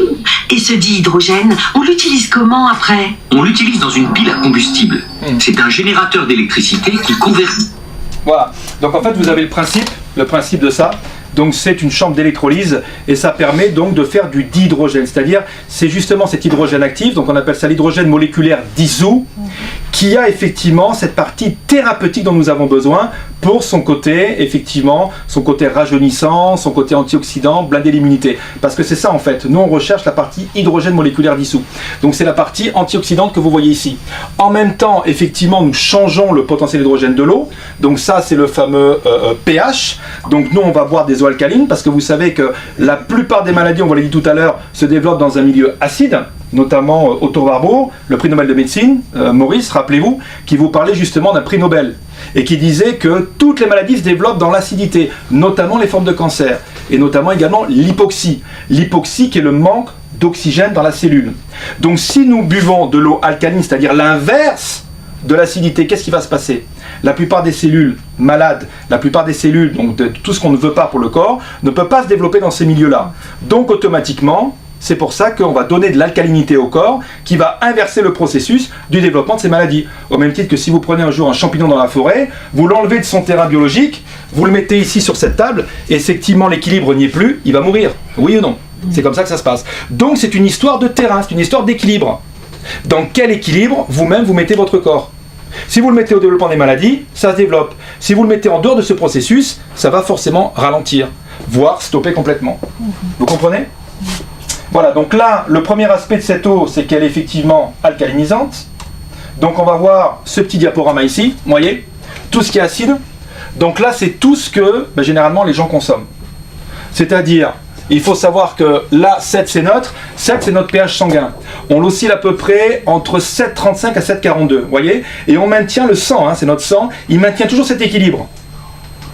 Et ce dihydrogène, on l'utilise comment après? On l'utilise dans une pile à combustible. C'est un générateur d'électricité qui convertit. Voilà, donc en fait vous avez le principe de ça. Donc c'est une chambre d'électrolyse et ça permet donc de faire du dihydrogène, c'est-à-dire c'est justement cet hydrogène actif, donc on appelle ça l'hydrogène moléculaire dissous, qui a effectivement cette partie thérapeutique dont nous avons besoin pour son côté, effectivement, son côté rajeunissant, son côté antioxydant, blinder l'immunité. Parce que c'est ça en fait, nous on recherche la partie hydrogène moléculaire dissous. Donc c'est la partie antioxydante que vous voyez ici. En même temps, effectivement, nous changeons le potentiel d'hydrogène de l'eau, donc ça c'est le fameux pH, donc nous on va boire des eaux alcalines, parce que vous savez que la plupart des maladies, on vous l'a dit tout à l'heure, se développent dans un milieu acide, notamment Otto Warburg, le prix Nobel de médecine, Maurice, rappelez-vous, qui vous parlait justement d'un prix Nobel, et qui disait que toutes les maladies se développent dans l'acidité, notamment les formes de cancer, et notamment également l'hypoxie. L'hypoxie qui est le manque d'oxygène dans la cellule. Donc si nous buvons de l'eau alcaline, c'est-à-dire l'inverse de l'acidité, qu'est-ce qui va se passer? La plupart des cellules malades, la plupart des cellules, donc de tout ce qu'on ne veut pas pour le corps, ne peut pas se développer dans ces milieux-là. Donc automatiquement, C'est pour ça qu'on va donner de l'alcalinité au corps qui va inverser le processus du développement de ces maladies. Au même titre que si vous prenez un jour un champignon dans la forêt, vous l'enlevez de son terrain biologique, vous le mettez ici sur cette table, et effectivement l'équilibre n'y est plus, il va mourir. Oui ou non? C'est comme ça que ça se passe. Donc c'est une histoire de terrain, c'est une histoire d'équilibre. Dans quel équilibre vous-même vous mettez votre corps? Si vous le mettez au développement des maladies, ça se développe. Si vous le mettez en dehors de ce processus, ça va forcément ralentir, voire stopper complètement. Vous comprenez? Voilà, donc là, le premier aspect de cette eau, c'est qu'elle est effectivement alcalinisante. Donc on va voir ce petit diaporama ici, vous voyez, tout ce qui est acide. Donc là, c'est tout ce que généralement les gens consomment. C'est-à-dire, il faut savoir que là, 7 c'est neutre, 7 c'est notre pH sanguin. On l'oscille à peu près entre 7,35 à 7,42, vous voyez. Et on maintient le sang, hein, c'est notre sang, il maintient toujours cet équilibre.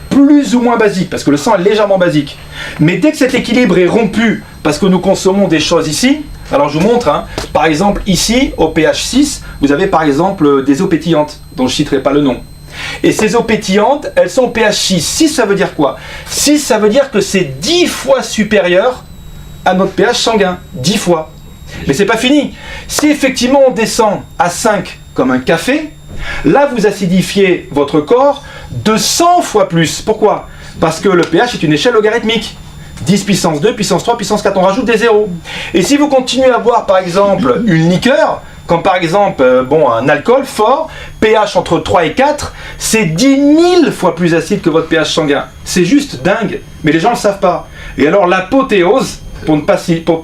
Plus ou moins basique, parce que le sang est légèrement basique. Mais dès que cet équilibre est rompu, parce que nous consommons des choses ici, alors je vous montre, hein, par exemple ici, au pH 6, vous avez par exemple des eaux pétillantes, dont je ne citerai pas le nom. Et ces eaux pétillantes, elles sont au pH 6. 6, ça veut dire quoi? 6, ça veut dire que c'est 10 fois supérieur à notre pH sanguin. 10 fois. Mais c'est pas fini. Si effectivement on descend à 5 comme un café, là vous acidifiez votre corps de 100 fois plus. Pourquoi? Parce que le pH est une échelle logarithmique. 10 puissance 2, puissance 3, puissance 4, on rajoute des zéros. Et si vous continuez à boire par exemple une liqueur, comme par exemple un alcool fort, pH entre 3 et 4, c'est 10 000 fois plus acide que votre pH sanguin. C'est juste dingue, mais les gens ne le savent pas. Et alors l'apothéose, pour ne pas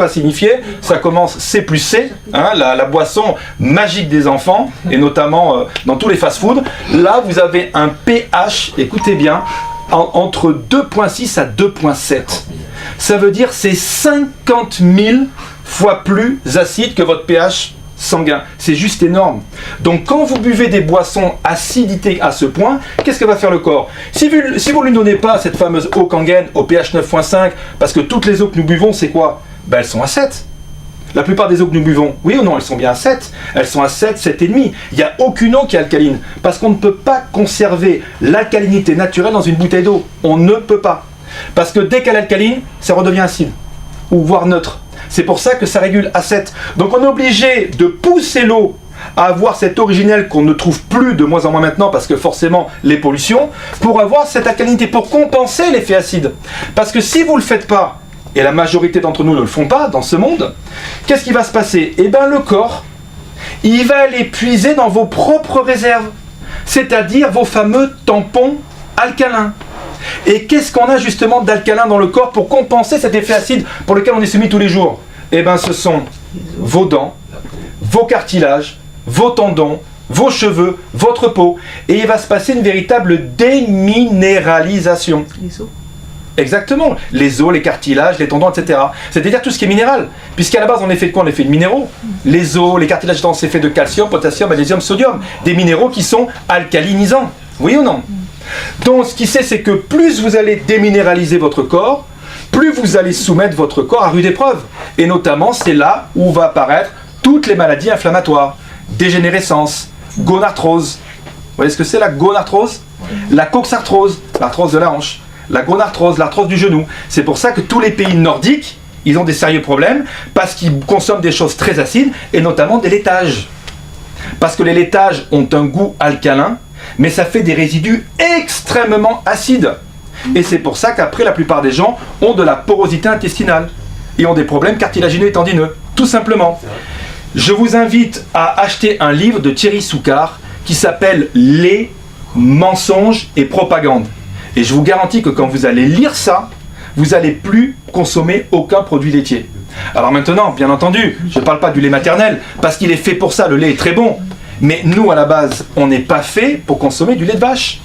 signifier, ça commence C plus C, hein, la boisson magique des enfants, et notamment dans tous les fast-foods. Là, vous avez un pH, écoutez bien, entre 2,6 à 2,7. Ça veut dire c'est 50 000 fois plus acide que votre pH sanguin. C'est juste énorme. Donc quand vous buvez des boissons acidité à ce point, qu'est-ce que va faire le corps? Si vous ne lui donnez pas cette fameuse eau Kangen au pH 9,5, parce que toutes les eaux que nous buvons, c'est quoi? Elles sont à 7. La plupart des eaux que nous buvons, oui ou non, elles sont bien à 7. Elles sont à 7, 7,5. Il n'y a aucune eau qui est alcaline, parce qu'on ne peut pas conserver l'alcalinité naturelle dans une bouteille d'eau. On ne peut pas. Parce que dès qu'elle est alcaline, ça redevient acide, ou voire neutre. C'est pour ça que ça régule à 7. Donc on est obligé de pousser l'eau à avoir cette originelle qu'on ne trouve plus de moins en moins maintenant, parce que forcément les pollutions, pour avoir cette alcalinité, pour compenser l'effet acide. Parce que si vous ne le faites pas, et la majorité d'entre nous ne le font pas dans ce monde, qu'est-ce qui va se passer? Eh bien le corps, il va aller puiser dans vos propres réserves, c'est-à-dire vos fameux tampons alcalins. Et qu'est-ce qu'on a justement d'alcalin dans le corps pour compenser cet effet acide pour lequel on est soumis tous les jours? Eh bien ce sont vos dents, vos cartilages, vos tendons, vos cheveux, votre peau. Et il va se passer une véritable déminéralisation. Les os. Exactement, les os, les cartilages, les tendons, etc. C'est-à-dire tout ce qui est minéral, puisqu'à la base on est fait de quoi? On est fait de minéraux. Les os, les cartilages, c'est fait de calcium, potassium, magnésium, sodium. Des minéraux qui sont alcalinisants. Oui ou non? Donc ce qui c'est que plus vous allez déminéraliser votre corps, plus vous allez soumettre votre corps à rude épreuve. Et notamment c'est là où va apparaître toutes les maladies inflammatoires. Dégénérescence, gonarthrose. Vous voyez ce que c'est la gonarthrose? La coxarthrose, l'arthrose de la hanche. La gonarthrose, l'arthrose du genou. C'est pour ça que tous les pays nordiques, ils ont des sérieux problèmes parce qu'ils consomment des choses très acides et notamment des laitages. Parce que les laitages ont un goût alcalin, mais ça fait des résidus extrêmement acides. Et c'est pour ça qu'après la plupart des gens ont de la porosité intestinale et ont des problèmes cartilagineux et tendineux, tout simplement. Je vous invite à acheter un livre de Thierry Soucard qui s'appelle « Les mensonges et propagande ». Et je vous garantis que quand vous allez lire ça, vous n'allez plus consommer aucun produit laitier. Alors maintenant, bien entendu, je ne parle pas du lait maternel, parce qu'il est fait pour ça, le lait est très bon. Mais nous, à la base, on n'est pas fait pour consommer du lait de vache.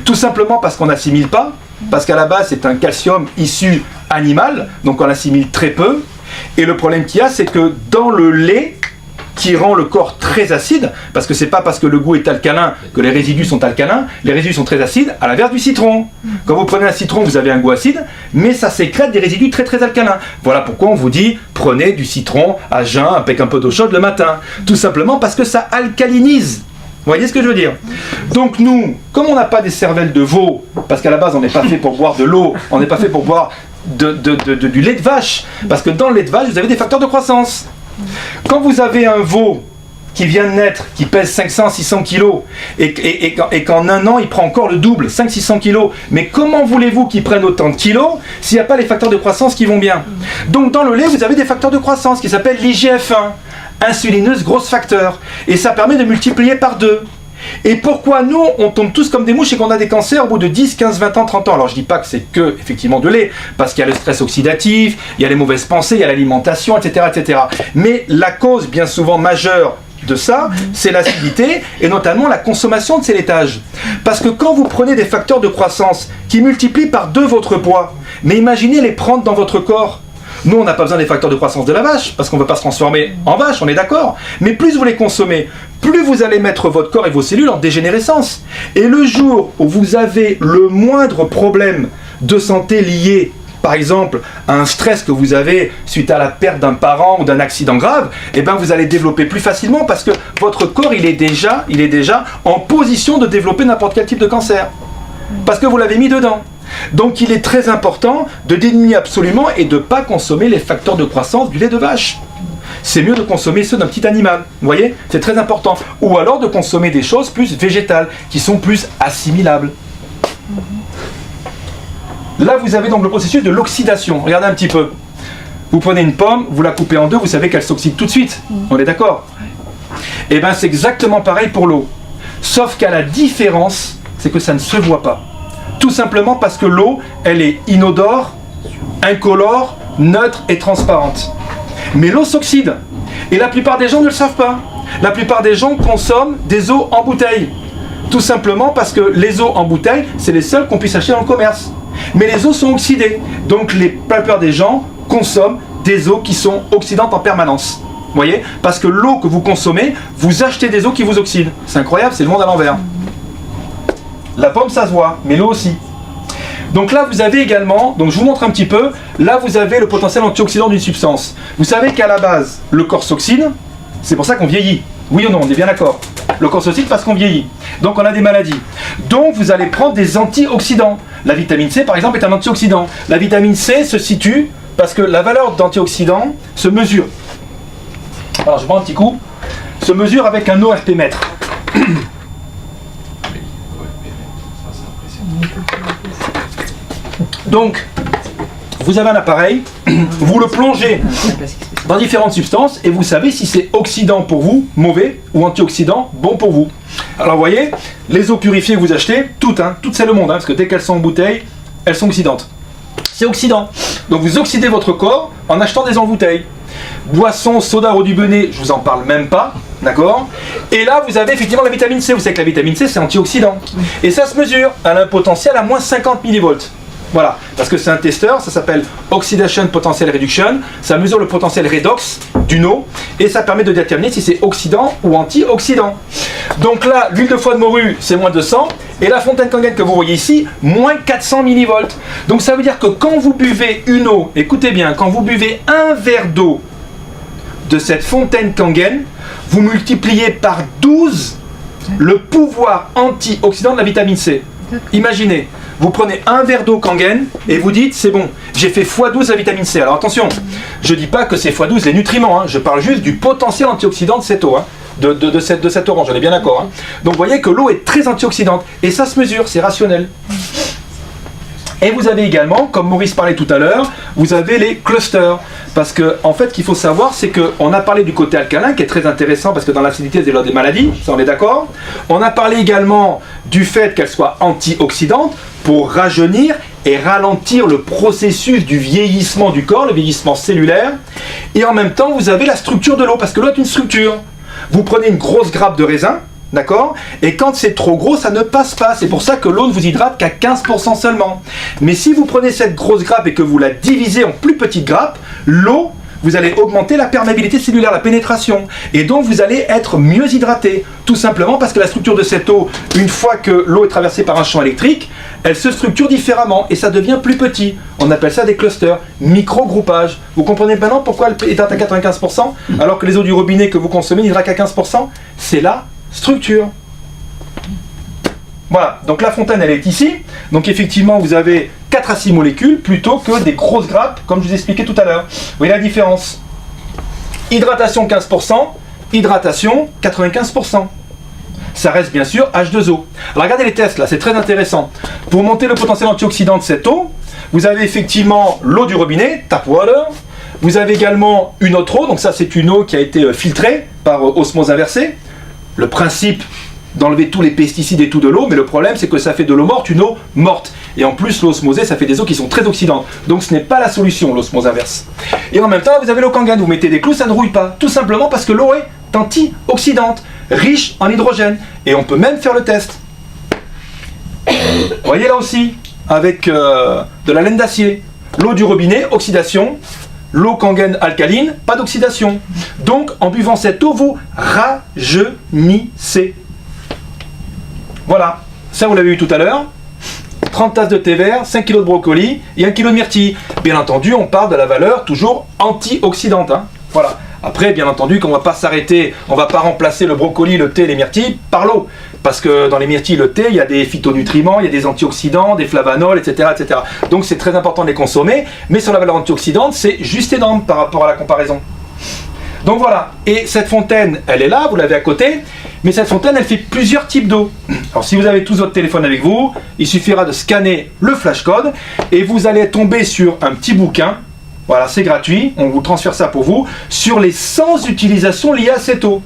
Tout simplement parce qu'on n'assimile pas, parce qu'à la base, c'est un calcium issu animal, donc on l'assimile très peu. Et le problème qu'il y a, c'est que dans le lait, qui rend le corps très acide, parce que c'est pas parce que le goût est alcalin que les résidus sont alcalins, les résidus sont très acides, à l'inverse du citron. Quand vous prenez un citron, vous avez un goût acide, mais ça sécrète des résidus très très alcalins. Voilà pourquoi on vous dit, prenez du citron à jeun avec un peu d'eau chaude le matin. Tout simplement parce que ça alcalinise. Vous voyez ce que je veux dire? Donc nous, comme on n'a pas des cervelles de veau, parce qu'à la base on n'est pas fait pour boire de l'eau, on n'est pas fait pour boire du lait de vache. Parce que dans le lait de vache, vous avez des facteurs de croissance. Quand vous avez un veau qui vient de naître, qui pèse 500-600 kg, et qu'en un an, il prend encore le double, 500-600 kg, mais comment voulez-vous qu'il prenne autant de kilos s'il n'y a pas les facteurs de croissance qui vont bien? Donc dans le lait, vous avez des facteurs de croissance qui s'appellent l'IGF-1, insulineuse grosse facteur, et ça permet de multiplier par 2. Et pourquoi nous, on tombe tous comme des mouches et qu'on a des cancers au bout de 10, 15, 20 ans, 30 ans? Alors je dis pas que c'est que effectivement de lait, parce qu'il y a le stress oxydatif, il y a les mauvaises pensées, il y a l'alimentation, etc., etc. Mais la cause bien souvent majeure de ça, c'est l'acidité et notamment la consommation de ces laitages. Parce que quand vous prenez des facteurs de croissance qui multiplient par 2 votre poids, mais imaginez les prendre dans votre corps. Nous, on n'a pas besoin des facteurs de croissance de la vache, parce qu'on ne veut pas se transformer en vache, on est d'accord. Mais plus vous les consommez, plus vous allez mettre votre corps et vos cellules en dégénérescence. Et le jour où vous avez le moindre problème de santé lié, par exemple, à un stress que vous avez suite à la perte d'un parent ou d'un accident grave, eh ben vous allez développer plus facilement parce que votre corps, il est déjà en position de développer n'importe quel type de cancer. Parce que vous l'avez mis dedans. Donc il est très important de diminuer absolument et de ne pas consommer les facteurs de croissance du lait de vache. C'est mieux de consommer ceux d'un petit animal, vous voyez, c'est très important. Ou alors de consommer des choses plus végétales, qui sont plus assimilables. Là vous avez donc le processus de l'oxydation, regardez un petit peu. Vous prenez une pomme, vous la coupez en deux, vous savez qu'elle s'oxyde tout de suite, on est d'accord? Et bien c'est exactement pareil pour l'eau. Sauf qu'à la différence, c'est que ça ne se voit pas. Tout simplement parce que l'eau, elle est inodore, incolore, neutre et transparente. Mais l'eau s'oxyde. Et la plupart des gens ne le savent pas. La plupart des gens consomment des eaux en bouteille. Tout simplement parce que les eaux en bouteille, c'est les seules qu'on puisse acheter dans le commerce. Mais les eaux sont oxydées. Donc la plupart des gens consomment des eaux qui sont oxydantes en permanence. Vous voyez? Parce que l'eau que vous consommez, vous achetez des eaux qui vous oxydent. C'est incroyable, c'est le monde à l'envers. La pomme, ça se voit, mais l'eau aussi. Donc là, vous avez également, donc je vous montre un petit peu, là vous avez le potentiel antioxydant d'une substance. Vous savez qu'à la base, le corps s'oxyde, c'est pour ça qu'on vieillit. Oui ou non, on est bien d'accord. Le corps s'oxyde parce qu'on vieillit. Donc on a des maladies. Donc vous allez prendre des antioxydants. La vitamine C, par exemple, est un antioxydant. La vitamine C se situe parce que la valeur d'antioxydant se mesure. Alors je prends un petit coup. Se mesure avec un ORP mètre. Donc, vous avez un appareil, vous le plongez dans différentes substances et vous savez si c'est oxydant pour vous, mauvais, ou antioxydant, bon pour vous. Alors vous voyez, les eaux purifiées que vous achetez, toutes c'est le monde, parce que dès qu'elles sont en bouteille, elles sont oxydantes. C'est oxydant. Donc vous oxydez votre corps en achetant des eaux en bouteille. Boisson, soda, eau du Benet, je vous en parle même pas, d'accord? Et là, vous avez effectivement la vitamine C. Vous savez que la vitamine C, c'est antioxydant. Et ça se mesure. Elle a un potentiel à moins 50 millivolts. Voilà, parce que c'est un testeur, ça s'appelle Oxidation Potential Reduction. Ça mesure le potentiel redox d'une eau et ça permet de déterminer si c'est oxydant ou antioxydant. Donc là, l'huile de foie de morue, c'est moins 200. Et la fontaine Kangen que vous voyez ici, moins 400 millivolts. Donc ça veut dire que quand vous buvez une eau, écoutez bien, quand vous buvez un verre d'eau de cette fontaine Kangen, vous multipliez par 12 le pouvoir antioxydant de la vitamine C. Imaginez, vous prenez un verre d'eau Kangen et vous dites c'est bon, j'ai fait x12 la vitamine C. Alors attention, je ne dis pas que c'est x12 les nutriments, je parle juste du potentiel antioxydant de cette eau, de cette orange, on est bien d'accord. Donc vous voyez que l'eau est très antioxydante et ça se mesure, c'est rationnel. Et vous avez également, comme Maurice parlait tout à l'heure, vous avez les clusters. Parce que, en fait, ce qu'il faut savoir, c'est qu'on a parlé du côté alcalin, qui est très intéressant, parce que dans l'acidité, c'est l'un des maladies, ça on est d'accord. On a parlé également du fait qu'elle soit antioxydante pour rajeunir et ralentir le processus du vieillissement du corps, le vieillissement cellulaire. Et en même temps, vous avez la structure de l'eau, parce que l'eau est une structure. Vous prenez une grosse grappe de raisin, d'accord? Et quand c'est trop gros, ça ne passe pas. C'est pour ça que l'eau ne vous hydrate qu'à 15% seulement. Mais si vous prenez cette grosse grappe et que vous la divisez en plus petites grappes, l'eau, vous allez augmenter la perméabilité cellulaire, la pénétration. Et donc vous allez être mieux hydraté. Tout simplement parce que la structure de cette eau, une fois que l'eau est traversée par un champ électrique, elle se structure différemment et ça devient plus petit. On appelle ça des clusters, micro-groupages. Vous comprenez maintenant pourquoi elle hydrate à 95% alors que les eaux du robinet que vous consommez n'hydratent qu'à 15%? C'est là structure. Voilà, donc la fontaine elle est ici, donc effectivement vous avez 4 à 6 molécules plutôt que des grosses grappes comme je vous expliquais tout à l'heure. Vous voyez la différence? Hydratation 15%, hydratation 95%. Ça reste bien sûr H2O. Alors regardez les tests là, c'est très intéressant. Pour monter le potentiel antioxydant de cette eau, vous avez effectivement l'eau du robinet, tap water. Vous avez également une autre eau, donc ça c'est une eau qui a été filtrée par osmose inversée. Le principe d'enlever tous les pesticides et tout de l'eau, mais le problème c'est que ça fait de l'eau morte une eau morte. Et en plus l'osmosée ça fait des eaux qui sont très oxydantes. Donc ce n'est pas la solution l'osmose inverse. Et en même temps vous avez l'eau Kangen, vous mettez des clous, ça ne rouille pas. Tout simplement parce que l'eau est antioxydante, riche en hydrogène. Et on peut même faire le test. Vous voyez là aussi, avec de la laine d'acier. L'eau du robinet, oxydation. L'eau Kangen alcaline, pas d'oxydation. Donc en buvant cette eau, vous rajeunissez. Voilà, ça vous l'avez vu tout à l'heure. 30 tasses de thé vert, 5 kg de brocoli et 1 kg de myrtille. Bien entendu, on parle de la valeur toujours antioxydante. Hein. Voilà. Après, bien entendu, qu'on ne va pas s'arrêter, on ne va pas remplacer le brocoli, le thé, les myrtilles par l'eau. Parce que dans les myrtilles, le thé, il y a des phytonutriments, il y a des antioxydants, des flavanols, etc. etc. Donc c'est très important de les consommer. Mais sur la valeur antioxydante, c'est juste énorme par rapport à la comparaison. Donc voilà, et cette fontaine, elle est là, vous l'avez à côté, mais cette fontaine, elle fait plusieurs types d'eau. Alors si vous avez tous votre téléphone avec vous, il suffira de scanner le flashcode et vous allez tomber sur un petit bouquin, voilà, c'est gratuit, on vous transfère ça pour vous, sur les 100 utilisations liées à cette eau.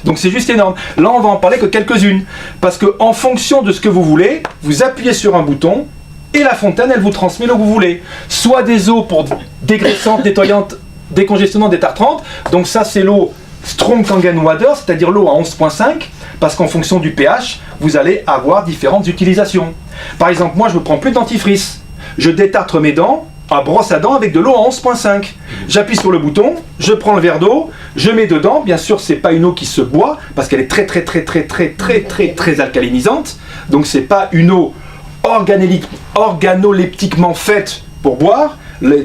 Donc c'est juste énorme. Là, on va en parler que quelques-unes, parce qu'en fonction de ce que vous voulez, vous appuyez sur un bouton et la fontaine, elle vous transmet l'eau que vous voulez. Soit des eaux pour dégraissantes, nettoyantes, décongestionnant, détartrante. Donc ça c'est l'eau Strong Kangen Water, c'est-à-dire l'eau à 11.5, parce qu'en fonction du pH, vous allez avoir différentes utilisations. Par exemple, moi je ne prends plus de dentifrice. Je détartre mes dents à brosse à dents avec de l'eau à 11.5. J'appuie sur le bouton, je prends le verre d'eau, je mets dedans. Bien sûr, c'est pas une eau qui se boit, parce qu'elle est très alcalinisante. Donc c'est pas une eau organoleptiquement faite pour boire.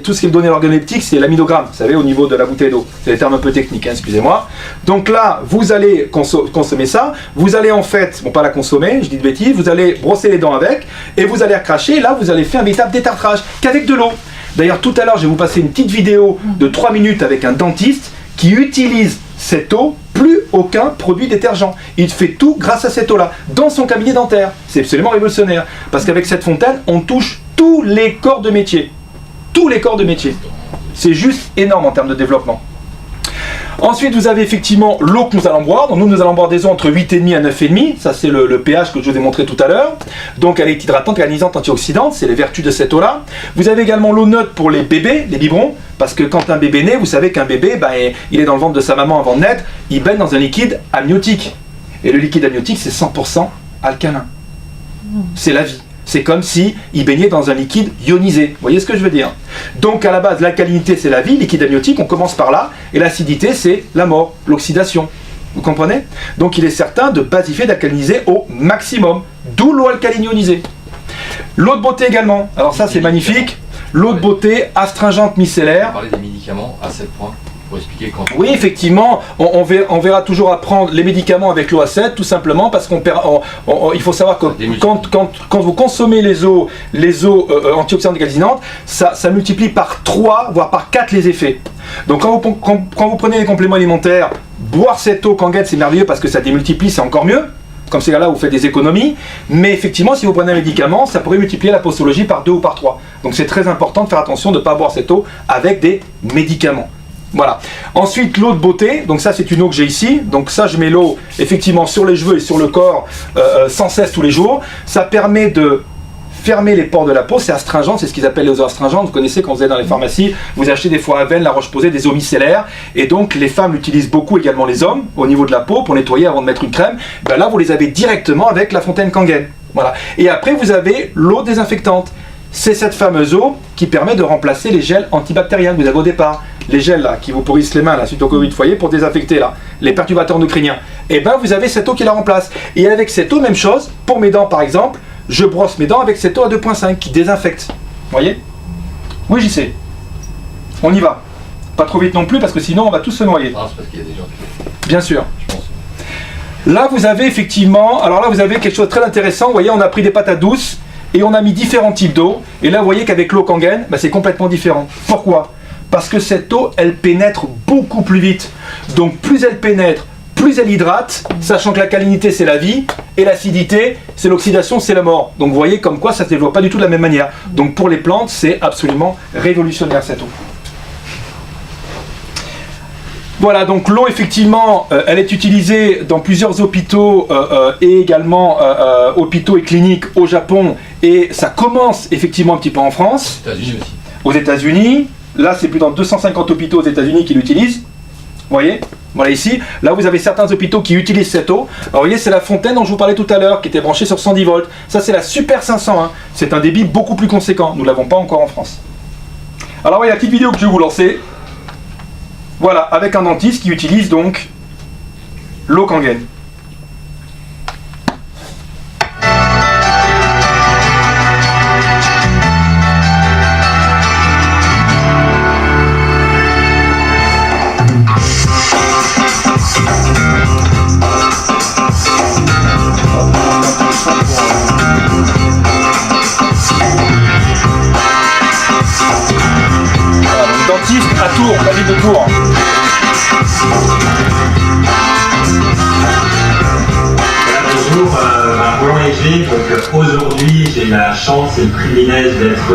Tout ce qui est donné organoleptique, c'est l'aminogramme, vous savez, au niveau de la bouteille d'eau. C'est des termes un peu techniques, hein, excusez-moi. Donc là, vous allez consommer ça, vous allez en fait, bon pas la consommer, je dis de bêtises, vous allez brosser les dents avec, et vous allez recracher, là vous allez faire un véritable détartrage, qu'avec de l'eau. D'ailleurs, tout à l'heure, je vais vous passer une petite vidéo de 3 minutes avec un dentiste qui utilise cette eau, plus aucun produit détergent. Il fait tout grâce à cette eau-là, dans son cabinet dentaire. C'est absolument révolutionnaire, parce qu'avec cette fontaine, on touche tous les corps de métier. Tous les corps de métier. C'est juste énorme en termes de développement. Ensuite, vous avez effectivement l'eau que nous allons boire. Donc nous allons boire des eaux entre 8,5 à 9,5. Ça, c'est le pH que je vous ai montré tout à l'heure. Donc elle est hydratante, alcalinisante, antioxydante. C'est les vertus de cette eau-là. Vous avez également l'eau neutre pour les bébés, les biberons. Parce que quand un bébé naît, vous savez qu'un bébé, il est dans le ventre de sa maman avant de naître. Il baigne dans un liquide amniotique. Et le liquide amniotique, c'est 100% alcalin. C'est la vie. C'est comme si il baignait dans un liquide ionisé. Vous voyez ce que je veux dire? Donc à la base, l'alcalinité c'est la vie, liquide amniotique, on commence par là, et l'acidité c'est la mort, l'oxydation. Vous comprenez? Donc il est certain de basifier, d'alcaliniser au maximum, d'où l'eau alcaline ionisée. L'eau de beauté également, alors ça c'est magnifique, l'eau de beauté astringente micellaire. On parlait des médicaments à 7 points. Pour expliquer quand... Oui, effectivement, on verra toujours à prendre les médicaments avec l'eau à 7, tout simplement parce il faut savoir que quand vous consommez les eaux antioxydantes alcalinantes, ça multiplie par 3, voire par 4 les effets. Donc quand vous prenez les compléments alimentaires, boire cette eau Kangen, c'est merveilleux parce que ça démultiplie, c'est encore mieux. Comme c'est là vous faites des économies, mais effectivement si vous prenez un médicament, ça pourrait multiplier la posologie par 2 ou par 3. Donc c'est très important de faire attention de ne pas boire cette eau avec des médicaments. Voilà. Ensuite, l'eau de beauté. Donc ça, c'est une eau que j'ai ici. Donc ça, je mets l'eau effectivement sur les cheveux et sur le corps sans cesse tous les jours. Ça permet de fermer les pores de la peau. C'est astringent. C'est ce qu'ils appellent les eaux astringentes. Vous connaissez quand vous allez dans les pharmacies, vous achetez des fois à veine, la Roche-Posay, des eaux micellaires. Et donc, les femmes l'utilisent beaucoup, également les hommes, au niveau de la peau pour nettoyer avant de mettre une crème. Ben là, vous les avez directement avec la fontaine Kangen. Voilà. Et après, vous avez l'eau désinfectante. C'est cette fameuse eau qui permet de remplacer les gels antibactériens que vous avez au départ. Les gels là, qui vous pourrissent les mains là, suite au Covid, voyez, pour désinfecter là, les perturbateurs endocriniens. Et ben vous avez cette eau qui la remplace. Et avec cette eau, même chose, pour mes dents par exemple, je brosse mes dents avec cette eau à 2.5 qui désinfecte. Voyez? Oui, j'y sais. On y va. Pas trop vite non plus parce que sinon on va tous se noyer. Ah, c'est parce qu'il y a des gens qui... Bien sûr. Je pense. Là, vous avez effectivement, alors là, vous avez quelque chose de très intéressant. Vous voyez, on a pris des patates douces et on a mis différents types d'eau. Et là, vous voyez qu'avec l'eau Kangen, c'est complètement différent. Pourquoi? Parce que cette eau, elle pénètre beaucoup plus vite. Donc, plus elle pénètre, plus elle hydrate, sachant que la calinité, c'est la vie, et l'acidité, c'est l'oxydation, c'est la mort. Donc, vous voyez comme quoi ça ne se développe pas du tout de la même manière. Donc, pour les plantes, c'est absolument révolutionnaire, cette eau. Voilà, donc l'eau, effectivement, elle est utilisée dans plusieurs hôpitaux et également hôpitaux et cliniques au Japon. Et ça commence effectivement un petit peu en France. Aux États-Unis aussi. Aux États-Unis. Là, c'est plus dans 250 hôpitaux aux États-Unis qui l'utilisent. Vous voyez? Voilà ici. Là, vous avez certains hôpitaux qui utilisent cette eau. Alors, vous voyez, c'est la fontaine dont je vous parlais tout à l'heure, qui était branchée sur 110 volts. Ça, c'est la Super 500. Hein. C'est un débit beaucoup plus conséquent. Nous ne l'avons pas encore en France. Alors, voilà la petite vidéo que je vais vous lancer. Voilà, avec un dentiste qui utilise donc l'eau Kangen. Voilà, donc dentiste à Tours, la ville de Tours. Bonjour, Roland Égé. Donc aujourd'hui, j'ai la chance et le privilège d'être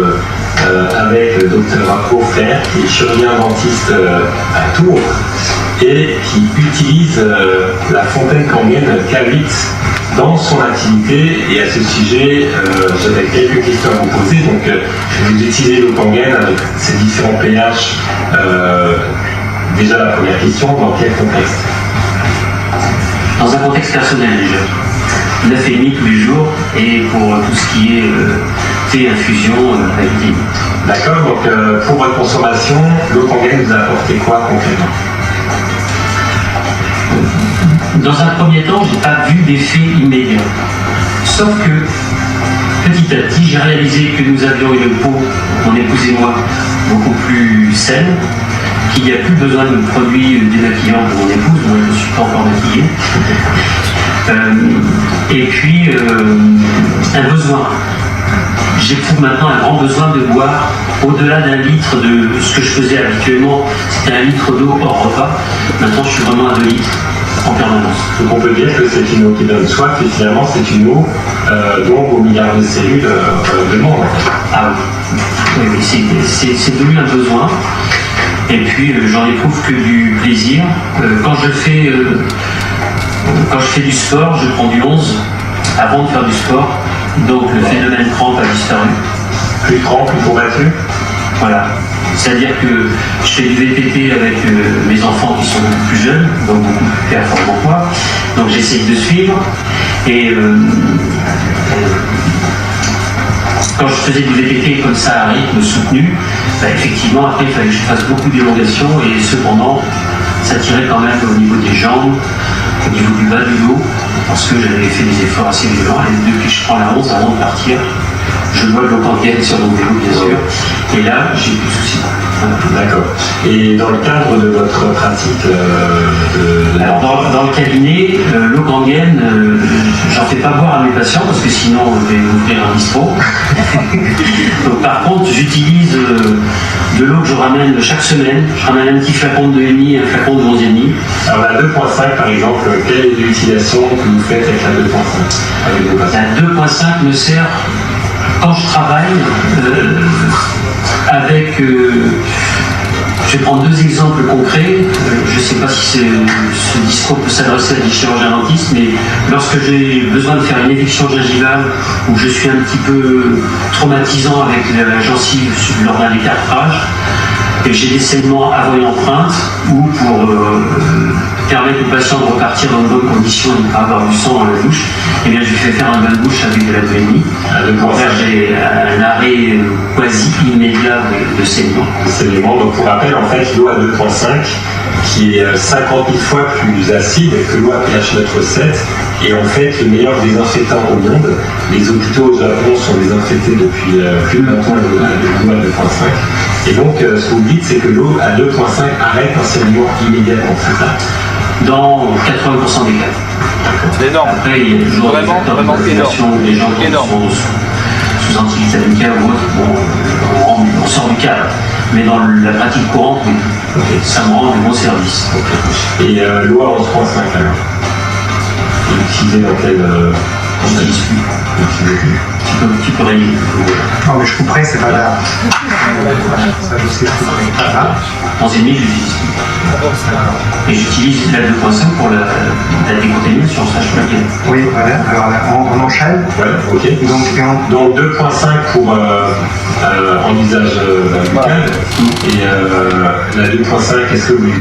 avec le docteur Apo Fer, qui est chirurgien dentiste à Tours et qui utilise la fontaine Kangen K8 dans son activité. Et à ce sujet, j'avais quelques questions à vous poser. Donc, vous utilisez l'eau Kangen avec ses différents pH. Déjà, la première question, dans quel contexte? Dans un contexte personnel déjà. 9,5 tous les jours et pour tout ce qui est thé, infusion, avec thé. D'accord, donc pour votre consommation, l'eau Kangen vous a apporté quoi concrètement? Dans un premier temps, je n'ai pas vu d'effet immédiat. Sauf que petit à petit, j'ai réalisé que nous avions une peau, mon épouse et moi, beaucoup plus saine, qu'il n'y a plus besoin de produits démaquillants pour mon épouse, moi je ne suis pas encore maquillé. Et puis, un besoin. J'éprouve maintenant un grand besoin de boire au-delà d'un litre de ce que je faisais habituellement, c'était 1 litre d'eau hors repas. Maintenant, je suis vraiment à 2 litres en permanence. Donc on peut dire que c'est une eau qui donne soif et finalement c'est une eau dont vos milliards de cellules demandent. Ah oui, c'est devenu un besoin. Et puis j'en éprouve que du plaisir. Quand je fais du sport, je prends du 11 avant de faire du sport. Donc le phénomène crampe a disparu. Plus crampe, plus courbattu. Voilà. C'est-à-dire que je fais du VTT avec mes enfants qui sont beaucoup plus jeunes, donc beaucoup plus performants que moi. Donc j'essaye de suivre. Et quand je faisais du VTT comme ça à rythme soutenu, effectivement après il fallait que je fasse beaucoup d'élongation et cependant ça tirait quand même au niveau des jambes, au niveau du bas du dos, parce que j'avais fait des efforts assez violents et depuis que je prends la 11 avant de partir, je bois de l'eau Kangen sur mon vélo bien sûr, et là j'ai plus de soucis. Voilà. D'accord. Et dans le cadre de votre pratique Alors dans le cabinet, l'eau Kangen, j'en fais pas boire à mes patients parce que sinon je vais ouvrir un bistrot. Donc, par contre, j'utilise de l'eau que je ramène chaque semaine. Je ramène un petit flacon de 2,5 et un flacon de 11,5. Alors la 2.5 par exemple, quelle est l'utilisation que vous faites avec la 2.5 avec vos patients? La 2.5 me sert quand je travaille avec... je vais prendre 2 exemples concrets. Je ne sais pas si ce discours peut s'adresser à des chirurgiens dentistes, mais lorsque j'ai besoin de faire une éviction gingivale ou je suis un petit peu traumatisant avec la gencive lors d'un détartrage, et j'ai des saignements avant une empreinte ou pour permettre au patient de repartir dans de bonnes conditions et de ne pas avoir du sang dans la bouche, eh bien je lui fais faire un bain de bouche avec de la 2,5. Pour faire j'ai un arrêt quasi immédiat de saignement. Donc pour rappel, en fait, l'eau à 2.5 qui est 50 000 fois plus acide que l'eau à pH neutre 7 est en fait le meilleur désinfectant au monde. Les hôpitaux au Japon sont désinfectés depuis plus de longtemps l'eau à 2.5. Et donc ce que vous dites, c'est que l'eau à 2.5 arrête un saignement immédiatement, c'est ça? Dans 80% des cas. C'est énorme. Après, il y a toujours Vraiment, des acteurs vraiment de population, énorme. des gens qui Énorme. sont sous antivitaminiques ou autre. Bon, on sort du cadre. Mais dans la pratique courante, oui. Ça me rend de bons services. Et loi 11.5 alors. Utilisé dans quel. Je n'utilise plus. Tu peux rayer. Non, mais je couperai, c'est pas grave. Ça, je sais, je couperai. 11,5, je l'utilise plus. Et j'utilise la 2.5 pour la décontamination, ça je peux le dire. Oui, voilà. Alors là, on enchaîne. Ouais, ok. Donc 2.5 pour en usage buccal. Et la 2.5, est-ce que vous.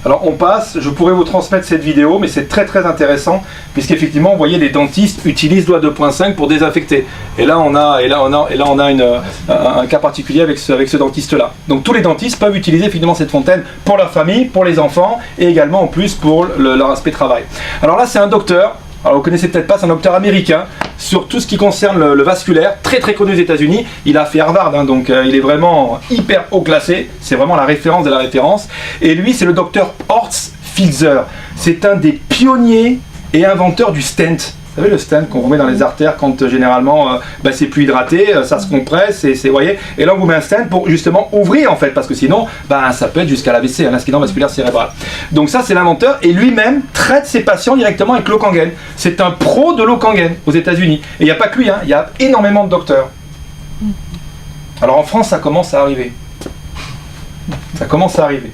Alors on passe, je pourrais vous transmettre cette vidéo, mais c'est très très intéressant, puisqu'effectivement, vous voyez, les dentistes utilisent loi 2.5 pour désinfecter. Et là on a un cas particulier avec ce dentiste-là. Donc tous les dentistes peuvent utiliser effectivement cette fontaine pour leur famille, pour les enfants, et également en plus pour leur aspect travail. Alors là c'est un docteur. Alors vous connaissez peut-être pas, c'est un docteur américain sur tout ce qui concerne le vasculaire, très très connu aux États-Unis. Il a fait Harvard, hein, donc il est vraiment hyper haut classé. C'est vraiment la référence de la référence. Et lui, c'est le docteur Horst Filzer. C'est un des pionniers et inventeurs du stent. Vous savez, le stent qu'on vous met dans les artères quand généralement c'est plus hydraté, ça se compresse, voyez. Et là on vous met un stent pour justement ouvrir en fait, parce que sinon ça peut être jusqu'à l'AVC, un accident vasculaire cérébral. Donc ça c'est l'inventeur, et lui-même traite ses patients directement avec l'eau Kangen. C'est un pro de l'eau Kangen aux États-Unis. Et il n'y a pas que lui, hein, il y a énormément de docteurs. Alors en France ça commence à arriver. Ça commence à arriver.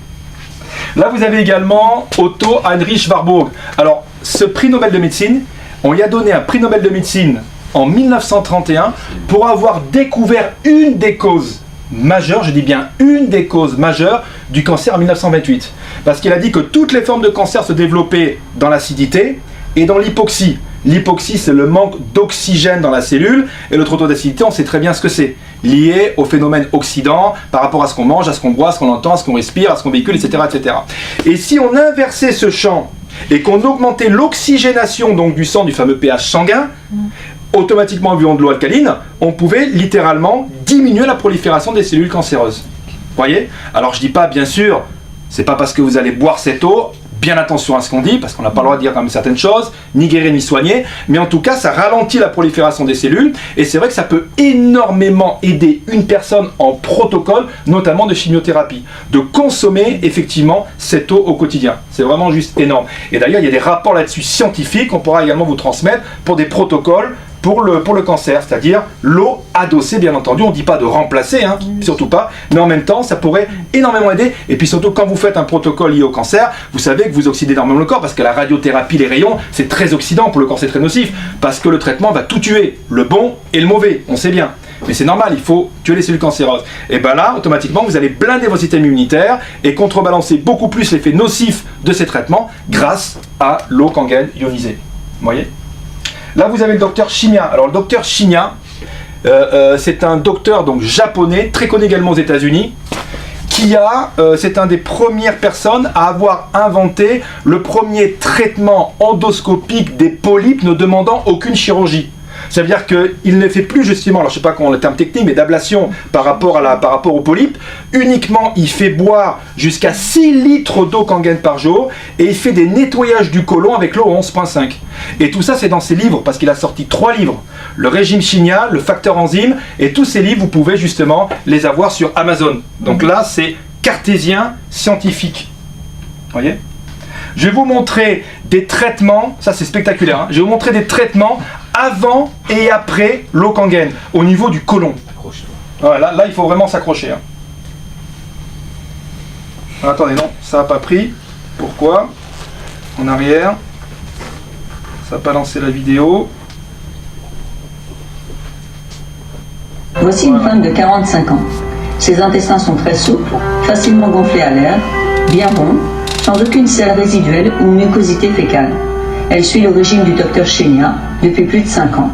Là vous avez également Otto Heinrich Warburg. Alors ce prix Nobel de médecine, on lui a donné un prix Nobel de médecine en 1931 pour avoir découvert une des causes majeures, je dis bien une des causes majeures du cancer en 1928. Parce qu'il a dit que toutes les formes de cancer se développaient dans l'acidité et dans l'hypoxie. L'hypoxie, c'est le manque d'oxygène dans la cellule, et le trop tôt d'acidité, on sait très bien ce que c'est. Lié au phénomène oxydant par rapport à ce qu'on mange, à ce qu'on boit, à ce qu'on entend, à ce qu'on respire, à ce qu'on véhicule, etc., etc. Et si on inversait ce champ et qu'on augmentait l'oxygénation donc du sang, du fameux pH sanguin, automatiquement en buvant de l'eau alcaline, on pouvait littéralement diminuer la prolifération des cellules cancéreuses. Vous voyez? Alors je dis pas, bien sûr, c'est pas parce que vous allez boire cette eau, bien attention à ce qu'on dit, parce qu'on n'a pas le droit de dire quand même certaines choses, ni guérir ni soigner, mais en tout cas ça ralentit la prolifération des cellules, et c'est vrai que ça peut énormément aider une personne en protocole, notamment de chimiothérapie, de consommer effectivement cette eau au quotidien. C'est vraiment juste énorme. Et d'ailleurs il y a des rapports là-dessus scientifiques qu'on pourra également vous transmettre pour des protocoles pour le cancer, c'est-à-dire l'eau adossée, bien entendu, on ne dit pas de remplacer, hein, surtout pas, mais en même temps, ça pourrait énormément aider. Et puis surtout, quand vous faites un protocole lié au cancer, vous savez que vous oxydez énormément le corps, parce que la radiothérapie, les rayons, c'est très oxydant pour le corps, c'est très nocif, parce que le traitement va tout tuer, le bon et le mauvais, on sait bien. Mais c'est normal, il faut tuer les cellules cancéreuses. Et bien là, automatiquement, vous allez blinder vos systèmes immunitaires et contrebalancer beaucoup plus l'effet nocif de ces traitements grâce à l'eau Kangen ionisée. Vous voyez ? Là, vous avez le docteur Shinya. Alors, le docteur Shinya, c'est un docteur donc japonais, très connu également aux États-Unis, c'est un des premières personnes à avoir inventé le premier traitement endoscopique des polypes ne demandant aucune chirurgie. Ça veut dire qu'il ne fait plus justement, alors je ne sais pas comment le terme technique, mais d'ablation par rapport aux polypes. Uniquement, il fait boire jusqu'à 6 litres d'eau Kangen par jour, et il fait des nettoyages du côlon avec l'eau 11.5. Et tout ça, c'est dans ses livres, parce qu'il a sorti 3 livres. Le régime Shinya, le facteur enzyme, et tous ces livres, vous pouvez justement les avoir sur Amazon. Donc là, c'est cartésien scientifique. Vous voyez ? Je vais vous montrer des traitements, ça c'est spectaculaire, hein. Je vais vous montrer des traitements avant et après l'eau Kangen, au niveau du côlon. Voilà, là il faut vraiment s'accrocher. Hein. Ah, attendez, non, ça n'a pas pris. Pourquoi? En arrière. Ça n'a pas lancé la vidéo. Voici une femme de 45 ans. Ses intestins sont très souples, facilement gonflés à l'air, bien ronds, sans aucune selle résiduelle ou mucosité fécale. Elle suit le régime du docteur Shinya depuis plus de 5 ans.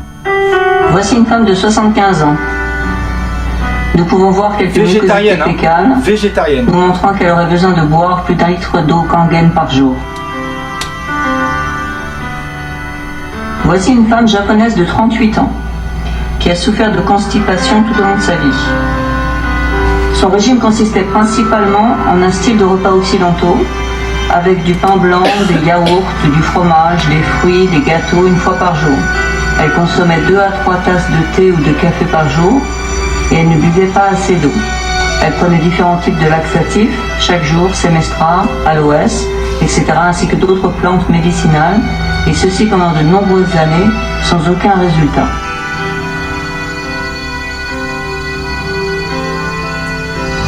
Voici une femme de 75 ans. Nous pouvons voir quelques mucosités fécales, végétarienne, nous montrant qu'elle aurait besoin de boire plus d'un litre d'eau Kangen par jour. Voici une femme japonaise de 38 ans, qui a souffert de constipation tout au long de sa vie. Son régime consistait principalement en un style de repas occidentaux, avec du pain blanc, des yaourts, du fromage, des fruits, des gâteaux une fois par jour. Elle consommait 2 à 3 tasses de thé ou de café par jour et elle ne buvait pas assez d'eau. Elle prenait différents types de laxatifs chaque jour, Semestra, Aloès, etc., ainsi que d'autres plantes médicinales, et ceci pendant de nombreuses années sans aucun résultat.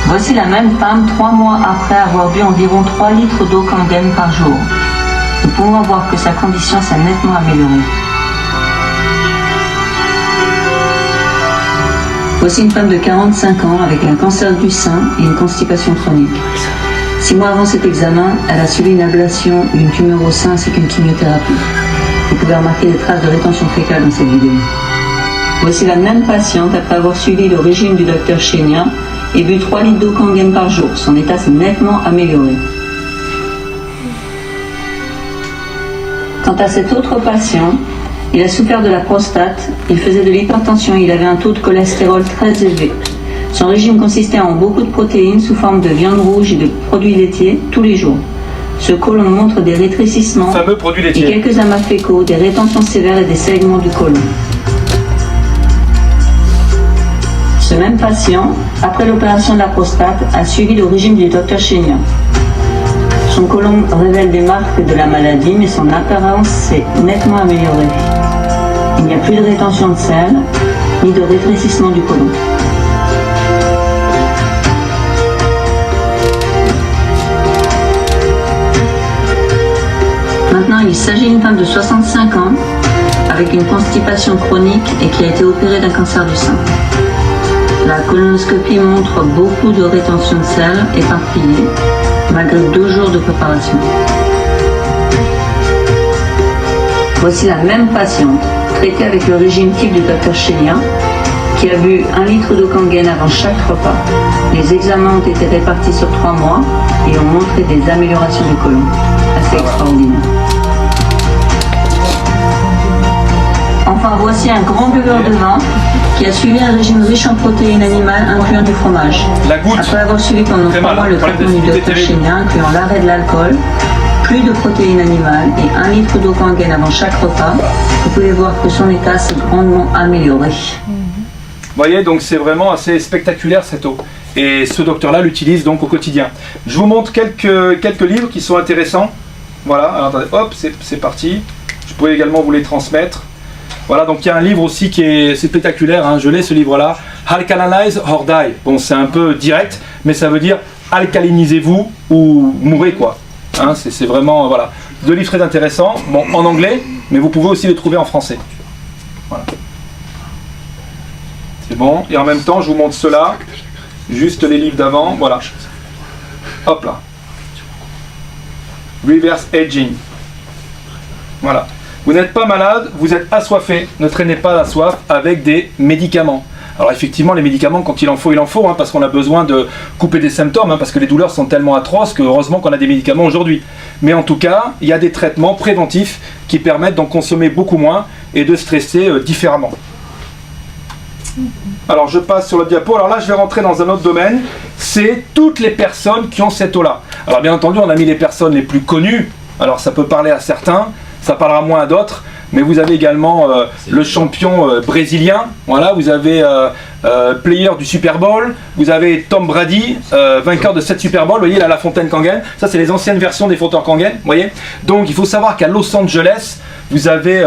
Voici la même femme 3 mois après avoir bu environ 3 litres d'eau Kangen par jour. Nous pouvons voir que sa condition s'est nettement améliorée. Voici une femme de 45 ans avec un cancer du sein et une constipation chronique. 6 mois avant cet examen, elle a subi une ablation d'une tumeur au sein ainsi qu'une chimiothérapie. Vous pouvez remarquer des traces de rétention fécale dans cette vidéo. Voici la même patiente après avoir suivi le régime du docteur Chénia et bu 3 litres d'eau Kangen par jour. Son état s'est nettement amélioré. Quant à cet autre patient, il a souffert de la prostate, il faisait de l'hypertension et il avait un taux de cholestérol très élevé. Son régime consistait en beaucoup de protéines sous forme de viande rouge et de produits laitiers tous les jours. Ce côlon montre des rétrécissements Fameux produits et laitiers. quelques amas fécaux, des rétentions sévères et des saignements du côlon. Ce même patient, après l'opération de la prostate, a suivi le régime du docteur Chénia. Son côlon révèle des marques de la maladie, mais son apparence s'est nettement améliorée. Il n'y a plus de rétention de sel, ni de rétrécissement du côlon. Maintenant, il s'agit d'une femme de 65 ans, avec une constipation chronique et qui a été opérée d'un cancer du sein. La colonoscopie montre beaucoup de rétention de sel éparpillée, malgré 2 jours de préparation. Voici la même patiente, traitée avec le régime type du docteur Chénia, qui a bu 1 litre d'eau Kangen avant chaque repas. Les examens ont été répartis sur 3 mois et ont montré des améliorations du côlon. Assez extraordinaire. Enfin, voici un grand buveur de vin qui a suivi un régime riche en protéines animales incluant du fromage. La goutte. Après avoir suivi pendant 3 mois le traitement du docteur Chénia, incluant l'arrêt de l'alcool, plus de protéines animales et 1 litre d'eau Kangen avant chaque repas, vous pouvez voir que son état s'est grandement amélioré. Vous voyez, donc c'est vraiment assez spectaculaire cette eau. Et ce docteur-là l'utilise donc au quotidien. Je vous montre quelques livres qui sont intéressants. Voilà, alors attendez, hop, c'est parti. Je pourrais également vous les transmettre. Voilà, donc il y a un livre aussi qui est spectaculaire, hein, je l'ai ce livre-là, Alkalinize or Die. Bon, c'est un peu direct, mais ça veut dire alcalinisez-vous ou mourrez quoi. Hein, c'est vraiment, voilà. 2 livres très intéressants, bon, en anglais, mais vous pouvez aussi les trouver en français. Voilà. C'est bon, et en même temps, je vous montre cela, juste les livres d'avant, voilà. Hop là. Reverse Aging. Voilà. Vous n'êtes pas malade, vous êtes assoiffé. Ne traînez pas la soif avec des médicaments. Alors effectivement, les médicaments, quand il en faut, hein, parce qu'on a besoin de couper des symptômes, hein, parce que les douleurs sont tellement atroces que heureusement qu'on a des médicaments aujourd'hui. Mais en tout cas, il y a des traitements préventifs qui permettent d'en consommer beaucoup moins et de stresser différemment. Alors je passe sur le diapo. Alors là, je vais rentrer dans un autre domaine. C'est toutes les personnes qui ont cette eau-là. Alors bien entendu, on a mis les personnes les plus connues. Alors ça peut parler à certains. Ça parlera moins à d'autres, mais vous avez également le champion brésilien, voilà, vous avez player du Super Bowl, vous avez Tom Brady, vainqueur de 7 Super Bowl, vous voyez, il a la fontaine Kangen, ça c'est les anciennes versions des fontaines Kangen, vous voyez. Donc il faut savoir qu'à Los Angeles, vous avez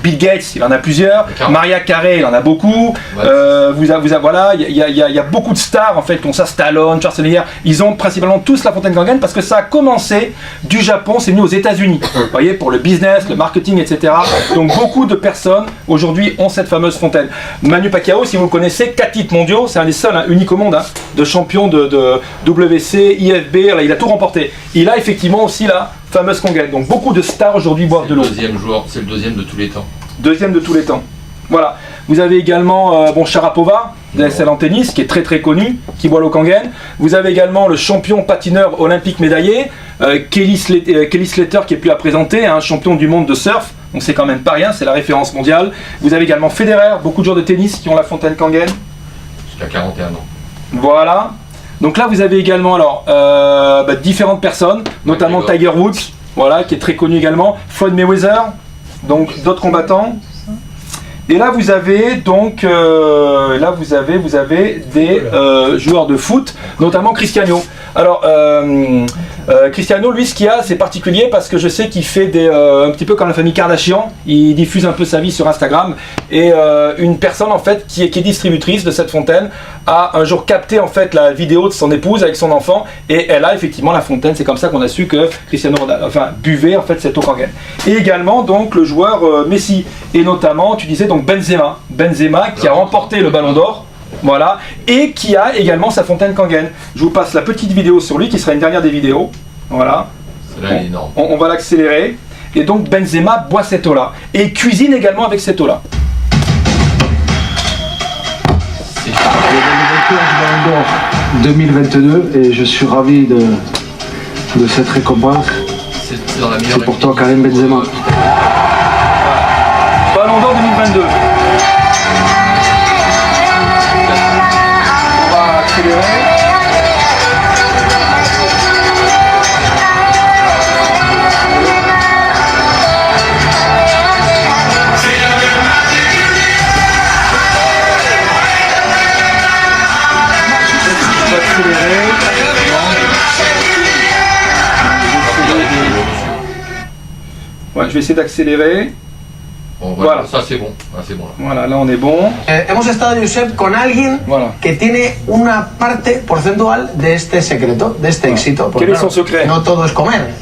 Bill Gates, il en a plusieurs, Mariah Carey, il en a beaucoup, voilà, il y a beaucoup de stars en fait qui ont ça, Stallone, Schwarzenegger, ils ont principalement tous la fontaine Kangen parce que ça a commencé du Japon, c'est venu aux États-Unis, vous voyez, pour le business, le marketing, etc. Donc beaucoup de personnes aujourd'hui ont cette fameuse fontaine. Manu Pacquiao, si vous le connaissez, 4 titres mondiaux, c'est un des seuls, unique au monde, hein, de champion de WC, IFB, là, il a tout remporté. Il a effectivement aussi la fameuse Kangen. Donc beaucoup de stars aujourd'hui boivent de l'eau. C'est le deuxième de tous les temps. Deuxième de tous les temps. Voilà. Vous avez également Sharapova, celle en tennis, qui est très très connue, qui boit l'eau Kangen. Vous avez également le champion patineur olympique médaillé, Kelly Slater, qui est plus à présenter, un champion du monde de surf. Donc c'est quand même pas rien, c'est la référence mondiale. Vous avez également Federer, beaucoup de joueurs de tennis qui ont la fontaine Kangen. Jusqu'à 41 ans. Voilà. Donc là vous avez également alors différentes personnes, notamment Tiger Woods, voilà, qui est très connu également, Floyd Mayweather, donc d'autres combattants. Et là vous avez donc vous avez des joueurs de foot, notamment Cristiano. Alors Cristiano, lui, ce qu'il a, c'est particulier parce que je sais qu'il fait un petit peu comme la famille Kardashian, il diffuse un peu sa vie sur Instagram. Et une personne en fait qui est distributrice de cette fontaine a un jour capté en fait la vidéo de son épouse avec son enfant et elle a effectivement la fontaine. C'est comme ça qu'on a su que Cristiano buvait en fait cette eau Kangen. Et également donc le joueur Messi et notamment tu disais donc Benzema qui a remporté le Ballon d'Or. Voilà, et qui a également sa fontaine Kangen. Je vous passe la petite vidéo sur lui qui sera une dernière des vidéos. Voilà. Celle-là est énorme. On va l'accélérer. Et donc Benzema boit cette eau-là. Et cuisine également avec cette eau-là. C'est Ballon d'Or 2022 et je suis ravi de cette récompense. c'est dans la meilleure C'est pour toi Karim Benzema. Ballon d'Or 2022. On va accélérer. Ouais, je vais essayer d'accélérer. Bon, Voilà. Ça c'est bon. Ah, c'est bon là. Voilà, là on est bon. Hemos estado, Josep, con alguien Voilà. que tiene una parte porcentual de este secreto, de este éxito. Porque, ¿Qué es su secreto? No todo es comer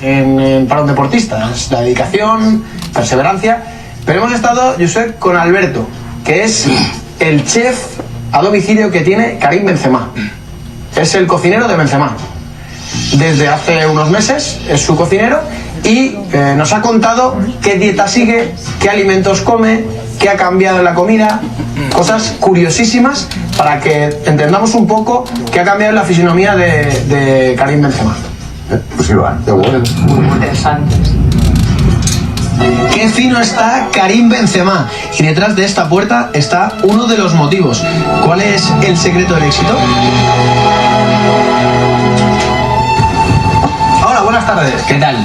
para un deportista, es la dedicación, perseverancia. Pero hemos estado, Josep, con Alberto, que es el chef a domicilio que tiene Karim Benzema. Es el cocinero de Benzema. Desde hace unos meses es su cocinero y nos ha contado qué dieta sigue, qué alimentos come, qué ha cambiado en la comida, cosas curiosísimas para que entendamos un poco qué ha cambiado en la fisonomía de Karim Benzema. Pues Iván, de bueno. Muy interesante. Qué fino está Karim Benzema. Y detrás de esta puerta está uno de los motivos. ¿Cuál es el secreto del éxito? Hola, buenas tardes. ¿Qué tal?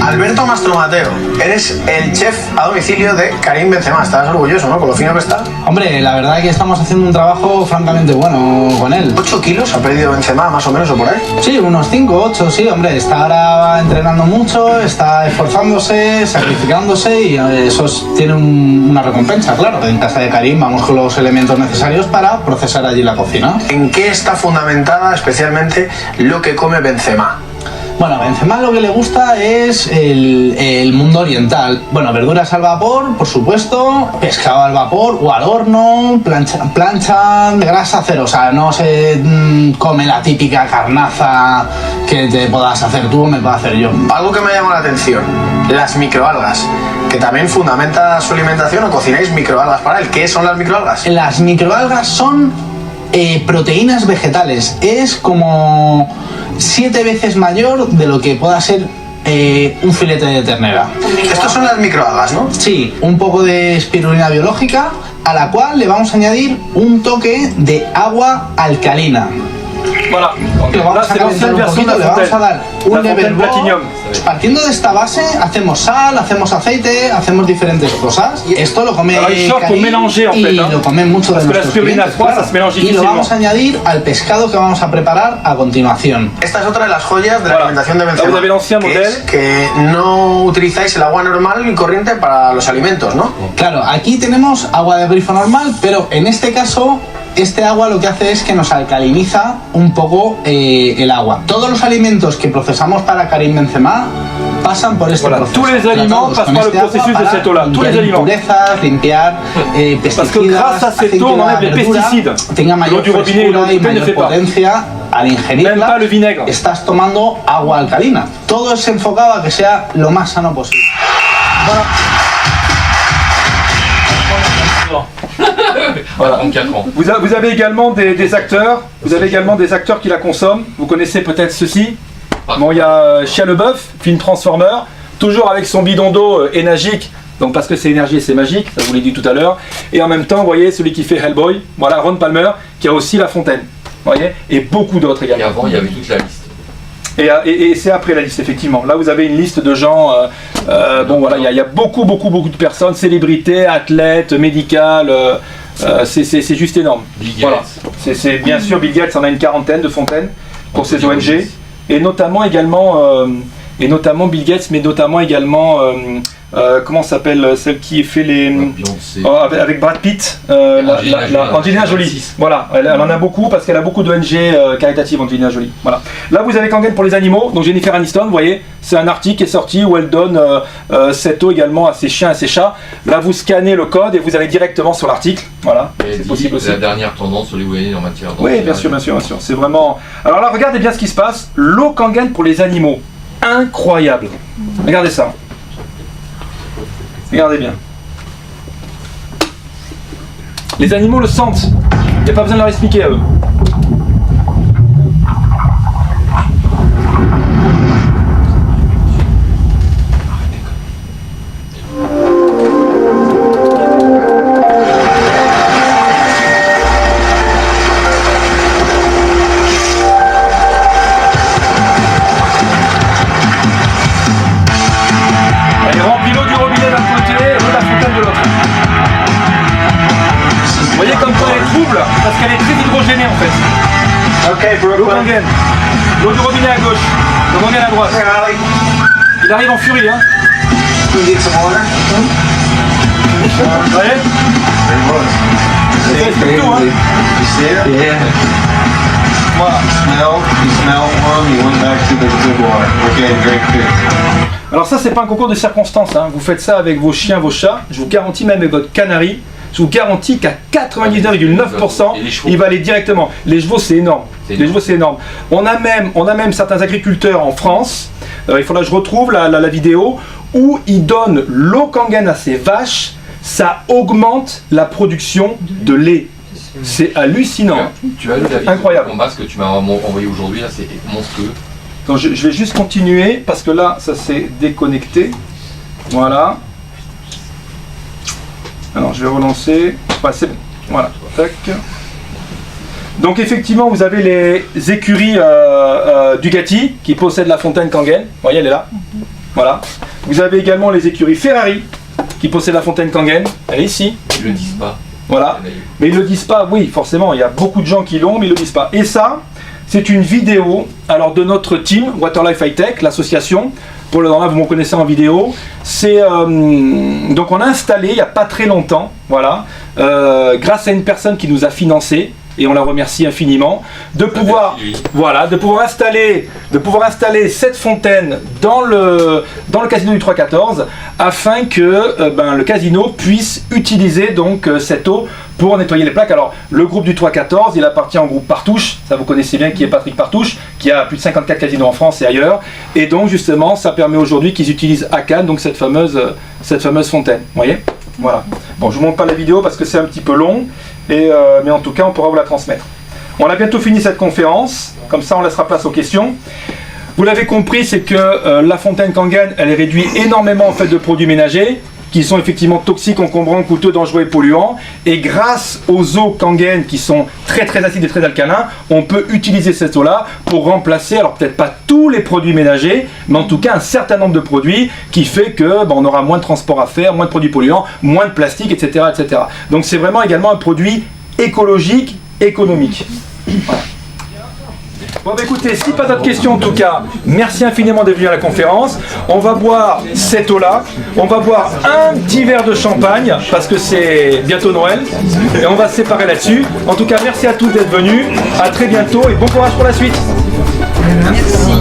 Alberto Mastromateo, eres el chef a domicilio de Karim Benzema. Estás orgulloso, ¿no? Con lo fino que está. Hombre, la verdad es que estamos haciendo un trabajo francamente bueno con él. 8 kilos ha perdido Benzema, más o menos, o por ahí. Sí, unos 5, 8, sí, hombre. Está ahora entrenando mucho, está esforzándose, sacrificándose y eso tiene una recompensa, claro. En casa de Karim vamos con los elementos necesarios para procesar allí la cocina. ¿En qué está fundamentada especialmente lo que come Benzema? Bueno, a Benzema lo que le gusta es el mundo oriental. Bueno, verduras al vapor, por supuesto, pescado al vapor o al horno, plancha, grasa cero. O sea, no se come la típica carnaza que te puedas hacer tú o me puedo hacer yo. Algo que me llama la atención, las microalgas, que también fundamenta su alimentación, o cocináis microalgas para él. ¿Qué son las microalgas? Las microalgas son proteínas vegetales. Es como 7 veces mayor de lo que pueda ser un filete de ternera. Estos son las microalgas, ¿no? Sí, un poco de espirulina biológica a la cual le vamos a añadir un toque de agua alcalina. Voilà. Lo vamos a calentar un poquito, le vamos a dar un level Platinum. Partiendo de esta base, hacemos sal, hacemos aceite, hacemos diferentes cosas. Esto lo come Alors, il sort pour Karim mélanger en fait. y lo comen muchos de Parce que la nuestros spirulina clientes, froide, claro. ça se mélange Y lo difficilement. vamos a añadir al pescado que vamos a preparar a continuación. Esta es otra de las joyas de la alimentación de Benzema. Là, vous avez l'ancien que modèle. es que no utilizáis el agua normal y corriente para los alimentos, ¿no? Claro, aquí tenemos agua de grifo normal, pero en este caso este agua lo que hace es que nos alcaliniza un poco el agua. Todos los alimentos que procesamos para Karim Benzema pasan por este proceso. Tous les aliments Tratados passent con par le este agua processus de para cette eau-là. Tous les limpiar aliments. impurezas, limpiar Parce que grâce à pesticidas, cette eau, on enlève les pesticides. tenga L'eau mayor du robinet et l'eau frescura y du bouteille ne mayor fait pas. potencia. Al Même ingerirla, pas le vinaigre. estás tomando agua alcalina. Todo es enfocado a que sea lo más sano posible. Voilà. 34 ans. Vous avez également des acteurs. Vous avez également des acteurs qui la consomment. Vous connaissez peut-être ceux-ci. Bon, il y a Shia LaBeouf, film Transformer, toujours avec son bidon d'eau énergique donc parce que c'est énergie et c'est magique, ça je vous l'ai dit tout à l'heure. Et en même temps, vous voyez, celui qui fait Hellboy, voilà, Ron Palmer, qui a aussi la fontaine, vous voyez, et beaucoup d'autres également. Et avant, il y avait toute la liste. Et c'est après la liste, effectivement. Là, vous avez une liste de gens, bon voilà, il y a beaucoup de personnes, célébrités, athlètes, médicales, c'est juste énorme. Voilà. C'est bien sûr, Bill Gates en a une quarantaine de fontaines pour ses ONG, et notamment également, Bill Gates, mais notamment également, comment s'appelle celle qui fait les... avec Brad Pitt, Angelina Jolie. Voilà, elle en a beaucoup parce qu'elle a beaucoup d'ONG caritatives, Angelina Jolie. Voilà. Là, vous avez Kangen pour les animaux, donc Jennifer Aniston, vous voyez, c'est un article qui est sorti où elle donne cette eau également à ses chiens et ses chats. Là, vous scannez le code et vous allez directement sur l'article. Voilà, c'est possible aussi. La dernière tendance sur les ONG en matière d'eau. Oui, bien sûr. C'est vraiment... Alors là, regardez bien ce qui se passe. L'eau Kangen pour les animaux. Incroyable. Regardez ça. Regardez bien. Les animaux le sentent. Il n'y a pas besoin de leur expliquer à eux. Parce qu'elle est très hydrogénée en fait. L'eau Kangen. L'eau du robinet à gauche. Le Kangen à droite. Il arrive en furie, hein. Vous voyez? C'est tout, hein. Alors ça, c'est pas un concours de circonstances, hein. Vous faites ça avec vos chiens, vos chats. Je vous garantis, même avec votre canari. Je vous garantis qu'à 99,9%, il va aller directement. Les chevaux, c'est énorme. Les chevaux, c'est énorme. On a même certains agriculteurs en France, il faudra que je retrouve la vidéo, où ils donnent l'eau Kangen à ces vaches, ça augmente la production de lait. C'est hallucinant. Tu as vu incroyable. Le combat, ce que tu m'as envoyé aujourd'hui, là, c'est monstrueux. Donc je vais juste continuer, parce que là, ça s'est déconnecté. Voilà. Alors je vais relancer, ouais, c'est bon, voilà, tac. Donc effectivement vous avez les écuries Ducati qui possèdent la fontaine Kangen, vous voyez elle est là, voilà. Vous avez également les écuries Ferrari qui possèdent la fontaine Kangen, elle est ici. Ils le disent pas. Voilà, mais ils le disent pas, oui forcément, il y a beaucoup de gens qui l'ont mais ils le disent pas. Et ça, c'est une vidéo alors de notre team, Waterlife High Tech, l'association. Pour le là, vous me connaissez en vidéo. C'est donc on a installé il n'y a pas très longtemps, voilà, grâce à une personne qui nous a financé et on la remercie infiniment, de pouvoir installer cette fontaine dans le casino du 314 afin que le casino puisse utiliser donc cette eau pour nettoyer les plaques. Alors le groupe du 314, il appartient au groupe Partouche, ça vous connaissez bien, qui est Patrick Partouche, qui a plus de 54 casinos en France et ailleurs, et donc justement ça permet aujourd'hui qu'ils utilisent à Cannes donc cette fameuse fontaine, vous voyez. Voilà. Bon, je vous montre pas la vidéo parce que c'est un petit peu long, mais en tout cas on pourra vous la transmettre. On a bientôt fini cette conférence, comme ça on laissera place aux questions. Vous l'avez compris, c'est que la fontaine Kangen, elle réduit énormément en fait de produits ménagers qui sont effectivement toxiques, encombrants, coûteux, dangereux et polluants. Et grâce aux eaux Kangen qui sont très acides et très alcalins, on peut utiliser cette eau-là pour remplacer, alors peut-être pas tous les produits ménagers, mais en tout cas un certain nombre de produits qui fait que on aura moins de transport à faire, moins de produits polluants, moins de plastique, etc. etc. Donc c'est vraiment également un produit écologique, économique. Voilà. Bon bah écoutez, si pas d'autres questions en tout cas, merci infiniment d'être venu à la conférence. On va boire cette eau-là, on va boire un petit verre de champagne, parce que c'est bientôt Noël, et on va se séparer là-dessus. En tout cas, merci à tous d'être venus, à très bientôt et bon courage pour la suite. Merci.